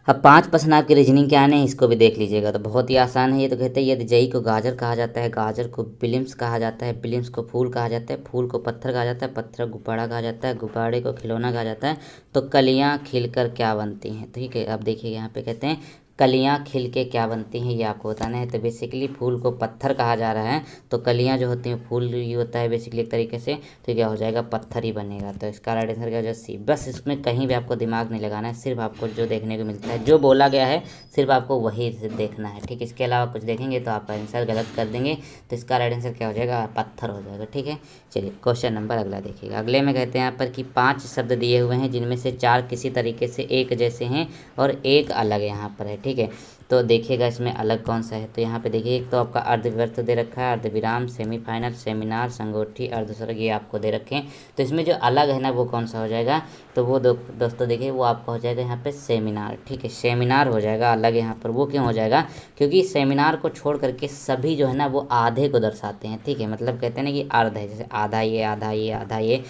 अब 5% आपकी रीजनिंग के आने हैं, इसको भी देख लीजिएगा। तो बहुत ही आसान है ये। तो कहते हैं यदि जई को गाजर कहा जाता है, गाजर को बिलिम्स कहा जाता है, बिलिम्स को फूल कहा जाता है, फूल को पत्थर कहा जाता है, पत्थर को गुब्बारा कहा जाता है, गुब्बारे को खिलौना कहा जाता है, तो कलियाँ खिलकर क्या बनती हैं। ठीक है, अब देखिए यहाँ पे कहते हैं कलियाँ खिल के क्या बनती हैं, ये आपको बताना है। तो बेसिकली फूल को पत्थर कहा जा रहा है, तो कलियाँ जो होती हैं, फूल ये होता है बेसिकली एक तरीके से, तो क्या हो जाएगा, पत्थर ही बनेगा। तो इसका राइट आंसर क्या हो जाएगा, सी। बस इसमें कहीं भी आपको दिमाग नहीं लगाना है, सिर्फ आपको जो देखने को मिलता है, जो बोला गया है, सिर्फ आपको वही देखना है, ठीक। इसके अलावा कुछ देखेंगे तो आप आंसर गलत कर देंगे। तो इसका राइट आंसर क्या हो जाएगा, पत्थर हो जाएगा, ठीक है। चलिए क्वेश्चन नंबर अगला देखिएगा। अगले में कहते हैं यहाँ पर कि 5 शब्द दिए हुए हैं, जिनमें से 4 किसी तरीके से एक जैसे हैं और एक अलग यहाँ पर है, ठीक है। तो देखिएगा इसमें अलग कौन सा है। तो यहाँ पे देखिए एक तो आपका अर्धव्यर्थ दे रखा है, अर्धविराम, सेमीफाइनल, सेमिनार, संगोष्ठी, अर्धस्वर्ग, ये आपको दे रखे हैं। तो इसमें जो अलग है ना वो कौन सा हो जाएगा, तो वो दोस्तों देखिए वो आपका हो जाएगा यहाँ पे सेमिनार, ठीक है। सेमिनार हो जाएगा अलग यहाँ पर। वो क्यों हो जाएगा, क्योंकि सेमिनार को छोड़ करके सभी जो है ना वो आधे को दर्शाते हैं, ठीक है। मतलब कहते हैं ना कि अर्ध है, जैसे आधा ये, आधा ये, आधा ये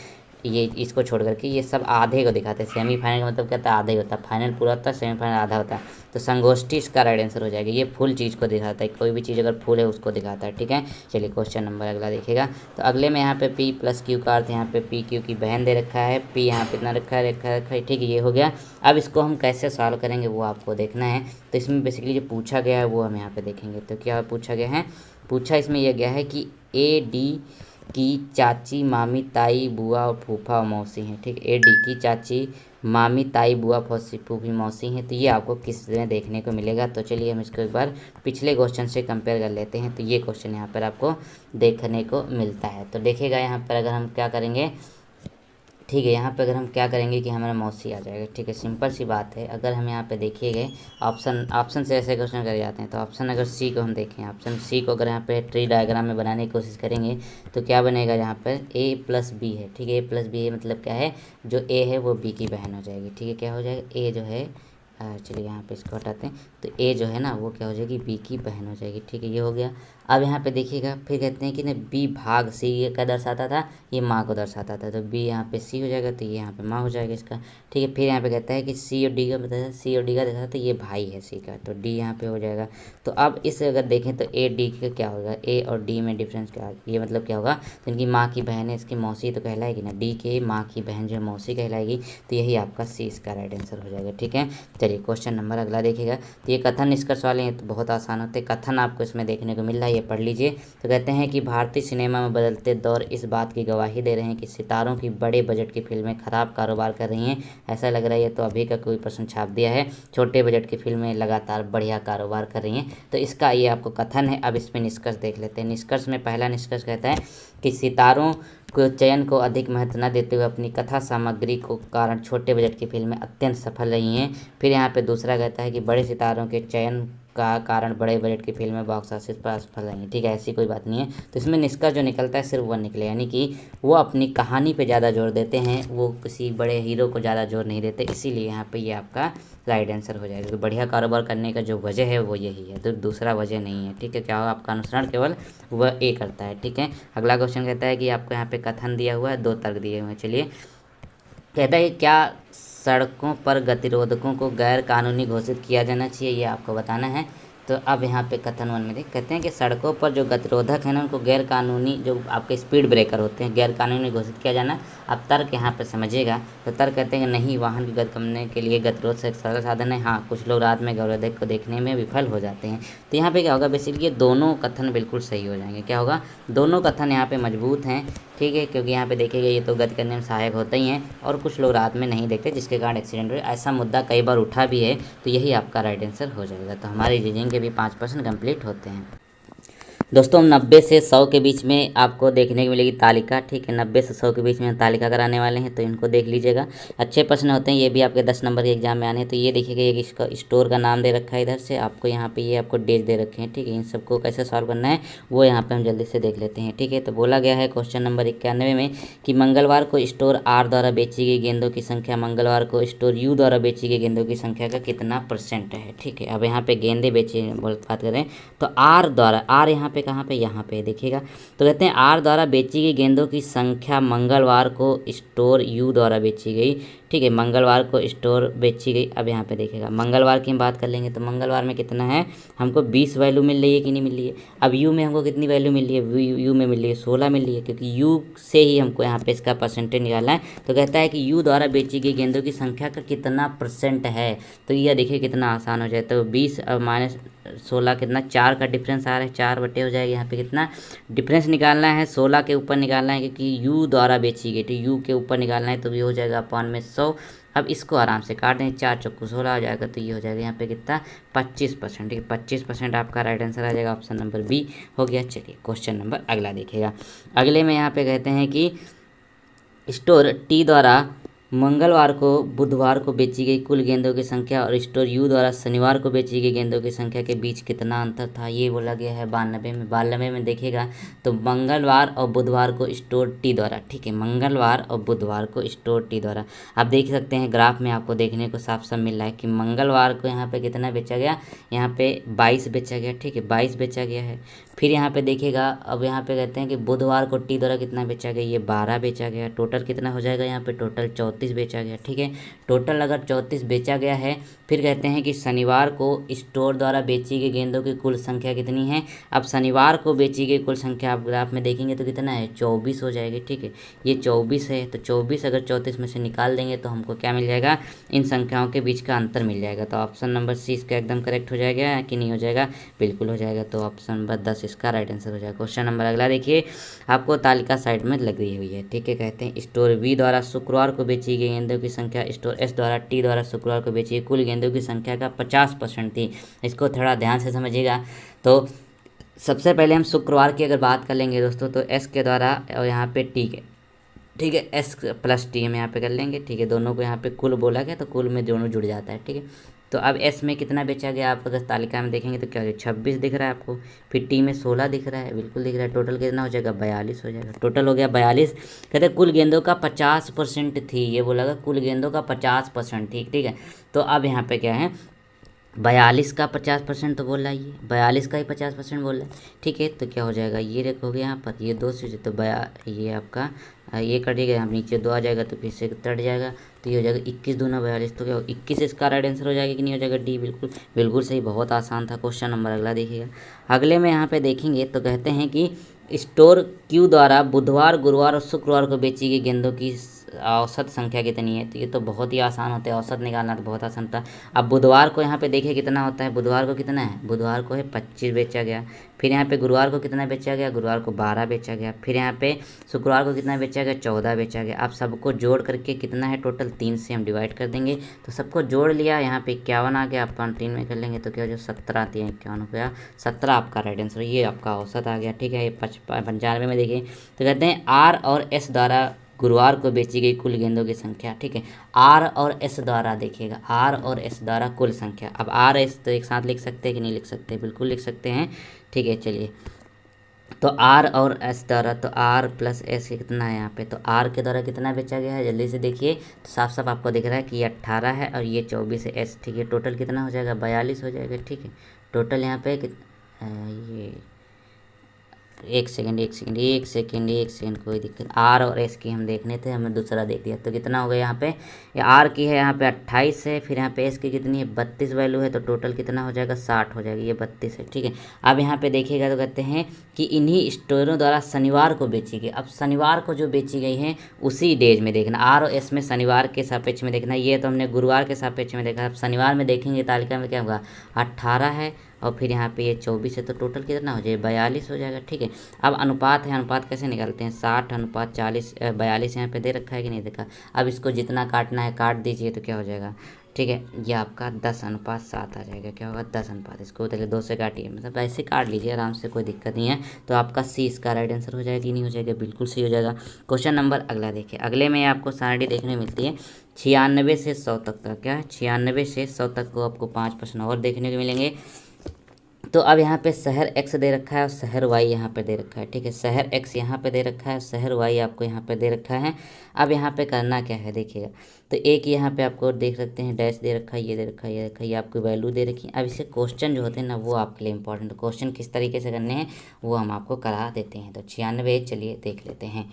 इसको छोड़ करके ये सब आधे को दिखाते हैं। सेमीफाइनल का मतलब कहता है आधे होता है, फाइनल पूरा होता है, सेमीफाइनल आधा होता है। तो संगोष्ठी इसका राइट आंसर हो जाएगा। ये फुल चीज़ को दिखाता है, कोई भी चीज़ अगर फुल है उसको दिखाता है, ठीक है। चलिए क्वेश्चन नंबर अगला देखिएगा। तो अगले में यहाँ पे पी प्लस क्यू का अर्थ, यहाँ पे पी क्यू की बहन दे रखा है, पी यहाँ पे इतना रखा है, ठीक है, ये हो गया। अब इसको हम कैसे सॉल्व करेंगे वो आपको देखना है। तो इसमें बेसिकली जो पूछा गया है वो हम यहाँ पे देखेंगे। तो क्या पूछा गया है, पूछा इसमें यह गया है कि ए डी की चाची, मामी, ताई, बुआ और फूफा और मौसी हैं, ठीक। ए डी की चाची, मामी, ताई, बुआ, फूफी, मौसी हैं। तो ये आपको किस में देखने को मिलेगा। तो चलिए हम इसको एक बार पिछले क्वेश्चन से कंपेयर कर लेते हैं। तो ये क्वेश्चन यहाँ पर आपको देखने को मिलता है। तो देखिएगा यहाँ पर अगर हम क्या करेंगे, ठीक है, यहाँ पे अगर हम क्या करेंगे कि हमारा मौसी आ जाएगा, ठीक है, सिंपल सी बात है। अगर हम यहाँ पे देखिएगा ऑप्शन से ऐसे क्वेश्चन कर जाते हैं। तो ऑप्शन अगर सी को हम देखें, ऑप्शन सी को अगर यहाँ पे ट्री डायग्राम में बनाने की कोशिश करेंगे तो क्या बनेगा, यहाँ पर ए प्लस बी है, ठीक है। ए प्लस बी है मतलब क्या है, जो ए है वो बी की बहन हो जाएगी, ठीक है। क्या हो जाएगा, ए जो है, चलिए यहाँ पे इसको हटाते हैं। तो ए जो है ना वो क्या हो जाएगी, बी की बहन हो जाएगी, ठीक है, ये हो गया। अब यहाँ पे देखिएगा फिर कहते हैं कि ना बी भाग सी ये क्या दर्शाता था, ये माँ को दर्शाता था, तो बी यहाँ पे सी हो जाएगा, तो ये यहाँ पे माँ हो जाएगा इसका। ठीक है, फिर यहाँ पे कहता है कि सी और डी का बताया, सी और डी का दर्शाता तो ये भाई है सी का, तो डी यहाँ पे हो जाएगा। तो अब इस अगर देखें तो ए डी का क्या होगा, ए और डी में डिफरेंस क्या, ये मतलब क्या होगा, तो इनकी माँ की बहन है, इसकी मौसी तो कहलाएगी ना, डी के माँ की बहन जो है मौसी कहलाएगी, तो यही आपका सी इसका राइट आंसर हो जाएगा। ठीक है, चलिए क्वेश्चन नंबर अगला देखिएगा। तो ये कथन निष्कर्ष वाले हैं तो बहुत आसान होते हैं, कथन आपको इसमें देखने को मिल रहा है, ये पढ़ लीजिए। तो कहते हैं कि भारतीय सिनेमा में बदलते दौर इस बात की गवाही दे रहे हैं कि सितारों की बड़े बजट की फिल्में खराब कारोबार कर रही हैं। ऐसा लग रहा है ये तो अभी का कोई प्रश्न छाप दिया है, छोटे बजट की फिल्में लगातार बढ़िया कारोबार कर रही हैं, तो इसका ये आपको कथन है। अब इसमें निष्कर्ष देख लेते हैं। निष्कर्ष में पहला निष्कर्ष कहता है कि सितारों को चयन को अधिक महत्व न देते हुए अपनी कथा सामग्री को कारण छोटे बजट की फिल्में अत्यंत सफल रही हैं। फिर यहाँ पे दूसरा कहता है कि बड़े सितारों के चयन का कारण बड़े बजट की फिल्में बॉक्स ऑफिस पर असफल रही हैं। ठीक है, ऐसी कोई बात नहीं है। तो इसमें निष्कर्ष जो निकलता है सिर्फ वो निकले, यानी कि वो अपनी कहानी पे ज़्यादा जोर देते हैं, वो किसी बड़े हीरो को ज़्यादा जोर नहीं देते, इसीलिए यहाँ पे ये आपका राइट आंसर हो जाएगा। तो बढ़िया कारोबार करने का जो वजह है वो यही है, तो दूसरा वजह नहीं है। ठीक है, क्या होगा, आपका अनुसरण केवल वह ए करता है। ठीक है, अगला क्वेश्चन कहता है कि आपको यहाँ पे कथन दिया हुआ है, 2 तर्क दिए हुए हैं। चलिए, कहता है क्या सड़कों पर गतिरोधकों को गैर कानूनी घोषित किया जाना चाहिए, ये आपको बताना है। तो अब यहाँ पे कथन 1 में देख, कहते हैं कि सड़कों पर जो गतिरोधक है ना उनको गैर कानूनी, जो आपके स्पीड ब्रेकर होते हैं, गैर कानूनी घोषित किया जाना। अब तर्क यहाँ पे समझिएगा, तो तर्क कहते हैं कि नहीं, वाहन की गति करने के लिए गतिरोध से एक सरल साधन है। हाँ, कुछ लोग रात में गतिरोधक को देखने में विफल हो जाते हैं। तो यहाँ पे क्या होगा, बेसिकली ये दोनों कथन बिल्कुल सही हो जाएंगे। क्या होगा, दोनों कथन यहाँ पे मजबूत हैं। ठीक है, क्योंकि यहाँ पे देखिएगा ये तो गति करने में सहायक होते ही हैं, और कुछ लोग रात में नहीं देखते जिसके कारण एक्सीडेंट हुए। ऐसा मुद्दा कई बार उठा भी है, तो यही आपका राइट आंसर हो जाएगा। तो हमारे रीजनिंग के भी 5% कंप्लीट होते हैं। दोस्तों, 90 से 100 के बीच में आपको देखने को मिलेगी तालिका। ठीक है, 90 से 100 के बीच में तालिका कराने वाले हैं, तो इनको देख लीजिएगा। अच्छे प्रश्न होते हैं, ये भी आपके 10 नंबर के एग्जाम में आने हैं। तो ये देखिएगा, एक इसका स्टोर का नाम दे रखा है, इधर से आपको यहाँ पे ये आपको डेज दे रखे हैं। ठीक है, इन सबको कैसे सॉल्व करना है वो यहाँ पे हम जल्दी से देख लेते हैं। ठीक है, तो बोला गया है क्वेश्चन नंबर 91 में कि मंगलवार को स्टोर आर द्वारा बेची गई गेंदों की संख्या मंगलवार को स्टोर यू द्वारा बेची गई गेंदों की संख्या का कितना % है। ठीक है, अब यहाँ पे गेंदे बेची बात करें तो आर द्वारा, आर यहाँ पे कहाँ पे, यहाँ पे देखिएगा। तो कहते हैं आर द्वारा बेची गई गेंदों की संख्या मंगलवार को स्टोर यू द्वारा बेची गई। ठीक है, मंगलवार को स्टोर बेची गई। अब यहाँ पे देखिएगा, मंगलवार की हम बात कर लेंगे तो मंगलवार में कितना है, हमको 20 वैल्यू मिल रही है कि नहीं मिल रही है। अब यू में हमको कितनी वैल्यू मिल रही है, यू में मिल रही है 16 मिल रही है, क्योंकि यू से ही हमको यहाँ पे इसका % निकालना है। तो कहता है कि यू द्वारा बेची गई गेंदों की संख्या का कितना % है। तो यह देखिए कितना आसान हो जाए। तो 20 माइनस 16 कितना, 4 का डिफरेंस आ रहा है, 4 बटे हो जाएगा। यहाँ पे कितना डिफरेंस निकालना है, 16 के ऊपर निकालना है, क्योंकि यू द्वारा बेची गई, तो यू के ऊपर निकालना है, तो ये हो जाएगा अपॉन में 100। अब इसको आराम से काट दें, 4 चौको 16 हो जाएगा, तो ये हो जाएगा यहाँ पे कितना 25%। ठीक है, 25% आपका राइट आंसर आ जाएगा, ऑप्शन नंबर बी हो गया। चलिए क्वेश्चन नंबर अगला देखिएगा। अगले में यहाँ पे कहते हैं कि स्टोर टी द्वारा मंगलवार को बुधवार को बेची गई कुल गेंदों की संख्या और स्टोर यू द्वारा शनिवार को बेची गई गेंदों की संख्या के बीच कितना अंतर था, ये बोला गया है 92 में। 92 में देखिएगा तो मंगलवार और बुधवार को स्टोर टी द्वारा, ठीक है, मंगलवार और बुधवार को स्टोर टी द्वारा, आप देख सकते हैं ग्राफ में आपको देखने को साफ साफ मिल रहा है कि मंगलवार को यहाँ पे कितना बेचा गया, यहाँ पे 22 बेचा गया। ठीक है, 22 बेचा गया है। फिर यहाँ पे देखिएगा, अब यहाँ पे कहते हैं कि बुधवार को टी द्वारा कितना बेचा गया, ये 12 बेचा गया। टोटल कितना हो जाएगा, यहाँ पे टोटल 34 बेचा गया। ठीक है, टोटल अगर 34 बेचा गया है। फिर कहते हैं कि शनिवार को स्टोर द्वारा बेची गई गेंदों की कुल संख्या कितनी है। अब शनिवार को बेची गई कुल संख्या आप ग्राफ में देखेंगे तो कितना है, 24 हो जाएगी। ठीक है, ये 24 है, तो 24 अगर 34 में से निकाल देंगे तो हमको क्या मिल जाएगा, इन संख्याओं के बीच का अंतर मिल जाएगा। तो ऑप्शन नंबर सी इसका एकदम करेक्ट हो जाएगा कि नहीं हो जाएगा, बिल्कुल हो जाएगा। तो ऑप्शन नंबर 10 इसका राइट आंसर हो जाएगा। क्वेश्चन नंबर अगला देखिए, आपको तालिका साइड में लग रही हुई है। ठीक है, कहते हैं स्टोर वी द्वारा शुक्रवार को बेची गई गेंदों की संख्या स्टोर एस द्वारा टी द्वारा शुक्रवार को बेची गई कुल गेंदों की संख्या का 50% थी। इसको थोड़ा ध्यान से समझिएगा। तो सबसे पहले हम शुक्रवार की अगर बात कर लेंगे दोस्तों, तो एस के द्वारा और यहाँ पे टी के, ठीक है, एस प्लस टी हम यहाँ पे कर लेंगे। ठीक है, दोनों को यहाँ पे कुल बोला गया तो कुल में दोनों जुड़ जाता है। ठीक है, तो अब एस में कितना बेचा गया, आप अगर तालिका में देखेंगे तो क्या हो जाएगा, 26 दिख रहा है आपको। फिर टी में 16 दिख रहा है, बिल्कुल दिख रहा है। टोटल कितना हो जाएगा, 42 हो जाएगा। टोटल हो गया 42। कहते हैं कुल गेंदों का 50% थी, ये बोला कुल गेंदों का 50% थी। ठीक है, तो अब यहाँ पे क्या है, 42 का 50% तो बोल रहा है, ये 42 का ही 50% बोल रहा है। ठीक है, तो क्या हो जाएगा, ये रखोगे यहाँ पर, ये 2 से तो ये आपका ये कटेगा, यहाँ नीचे 2 आ जाएगा तो फिर से कट जाएगा, तो ये हो जाएगा 21 दूना 42। तो क्या हो 21 इसका राइट आंसर हो जाएगा कि नहीं हो जाएगा, डी। बिल्कुल बिल्कुल सही, बहुत आसान था क्वेश्चन नंबर। अगला देखिएगा, अगले में यहाँ पे देखेंगे तो कहते हैं कि स्टोर क्यू द्वारा बुधवार, गुरुवार और शुक्रवार को बेची गई गेंदों की औसत संख्या कितनी है। तो ये तो बहुत ही आसान होता है, औसत निकालना तो बहुत आसान था। अब बुधवार को यहाँ पे देखिए कितना होता है, बुधवार को कितना है, बुधवार को है 25 बेचा गया। फिर यहाँ पे गुरुवार को कितना बेचा गया, गुरुवार को 12 बेचा गया। फिर यहाँ पे शुक्रवार को कितना बेचा गया, 14 बेचा गया। अब सबको जोड़ करके कितना है टोटल, 3 से हम डिवाइड कर देंगे, तो सबको जोड़ लिया, यहाँ पे 51 आ गया, अपन 3 में कर लेंगे तो क्या हो जाएगा, 17 आती है, 51 हो गया, 17 आपका राइट आंसर, ये आपका औसत आ गया। ठीक है, ये 95 में देखिए तो कहते हैं आर और एस द्वारा गुरुवार को बेची गई कुल गेंदों की संख्या। ठीक है, आर और एस द्वारा, देखिएगा आर और एस द्वारा कुल संख्या। अब आर एस तो एक साथ लिख सकते हैं कि नहीं लिख सकते, बिल्कुल लिख सकते हैं। ठीक है, चलिए, तो आर और एस द्वारा, तो आर प्लस एस कितना है यहाँ पे, तो आर के द्वारा कितना बेचा गया है, जल्दी से देखिए, तो साफ साफ आपको दिख रहा है कि ये 18 है और ये 24 है एस। ठीक है, टोटल कितना हो जाएगा, 42 हो जाएगा। ठीक है, टोटल यहाँ पे ये एक सेकेंड कोई दिक्कत, आर और एस की हम देखने थे, हमें दूसरा देख दिया, तो कितना हो गया यहाँ पे, ये आर की है यहाँ पे 28 है, फिर यहाँ पे एस की कितनी है 32 वैल्यू है, तो टोटल कितना हो जाएगा 60 हो जाएगा, ये 32 है। ठीक है, अब यहाँ पे देखिएगा तो कहते हैं कि इन्हीं स्टोरों द्वारा शनिवार को बेची गई। अब शनिवार को जो बेची गई है उसी डेज में देखना, आर और एस में शनिवार के सापेक्ष में देखना, ये तो हमने गुरुवार के सापेक्ष में देखा। अब शनिवार में देखेंगे तालिका में क्या होगा, 18 है और फिर यहाँ पे ये 24 है, तो टोटल कितना हो जाएगा, 42 हो जाएगा। ठीक है, अब अनुपात है, अनुपात कैसे निकालते हैं, 60:40, 42 यहाँ पे दे रखा है कि नहीं देखा। अब इसको जितना काटना है काट दीजिए, तो क्या हो जाएगा, ठीक है, ये आपका 10:7 आ जाएगा। क्या होगा, 10 इसको पहले 2 से काटिए, मतलब ऐसे काट लीजिए आराम से, कोई दिक्कत नहीं है। तो आपका सी इसका राइट आंसर हो जाएगा कि नहीं हो जाएगा, बिल्कुल सही हो जाएगा। क्वेश्चन नंबर अगला देखिए, अगले में आपको सारणी देखने मिलती है 96 से 100 तक का, क्या है 96 से 100 तक को आपको 5 प्रश्न और देखने को मिलेंगे। तो अब यहाँ पे शहर एक्स दे रखा है और शहर वाई यहाँ पे दे रखा है। ठीक है, शहर एक्स यहाँ पे दे रखा है, शहर वाई आपको यहाँ पे दे रखा है। अब यहाँ पे करना क्या है देखिएगा, तो एक यहाँ पे आपको देख सकते हैं डैश दे रखा है, ये दे रखा है, ये रखा है, ये आपकी वैल्यू दे रखी है। अब इसके क्वेश्चन जो होते हैं ना वो आपके लिए इंपॉर्टेंट, क्वेश्चन किस तरीके से करने हैं वो हम आपको करा देते हैं। तो 96 चलिए देख लेते हैं।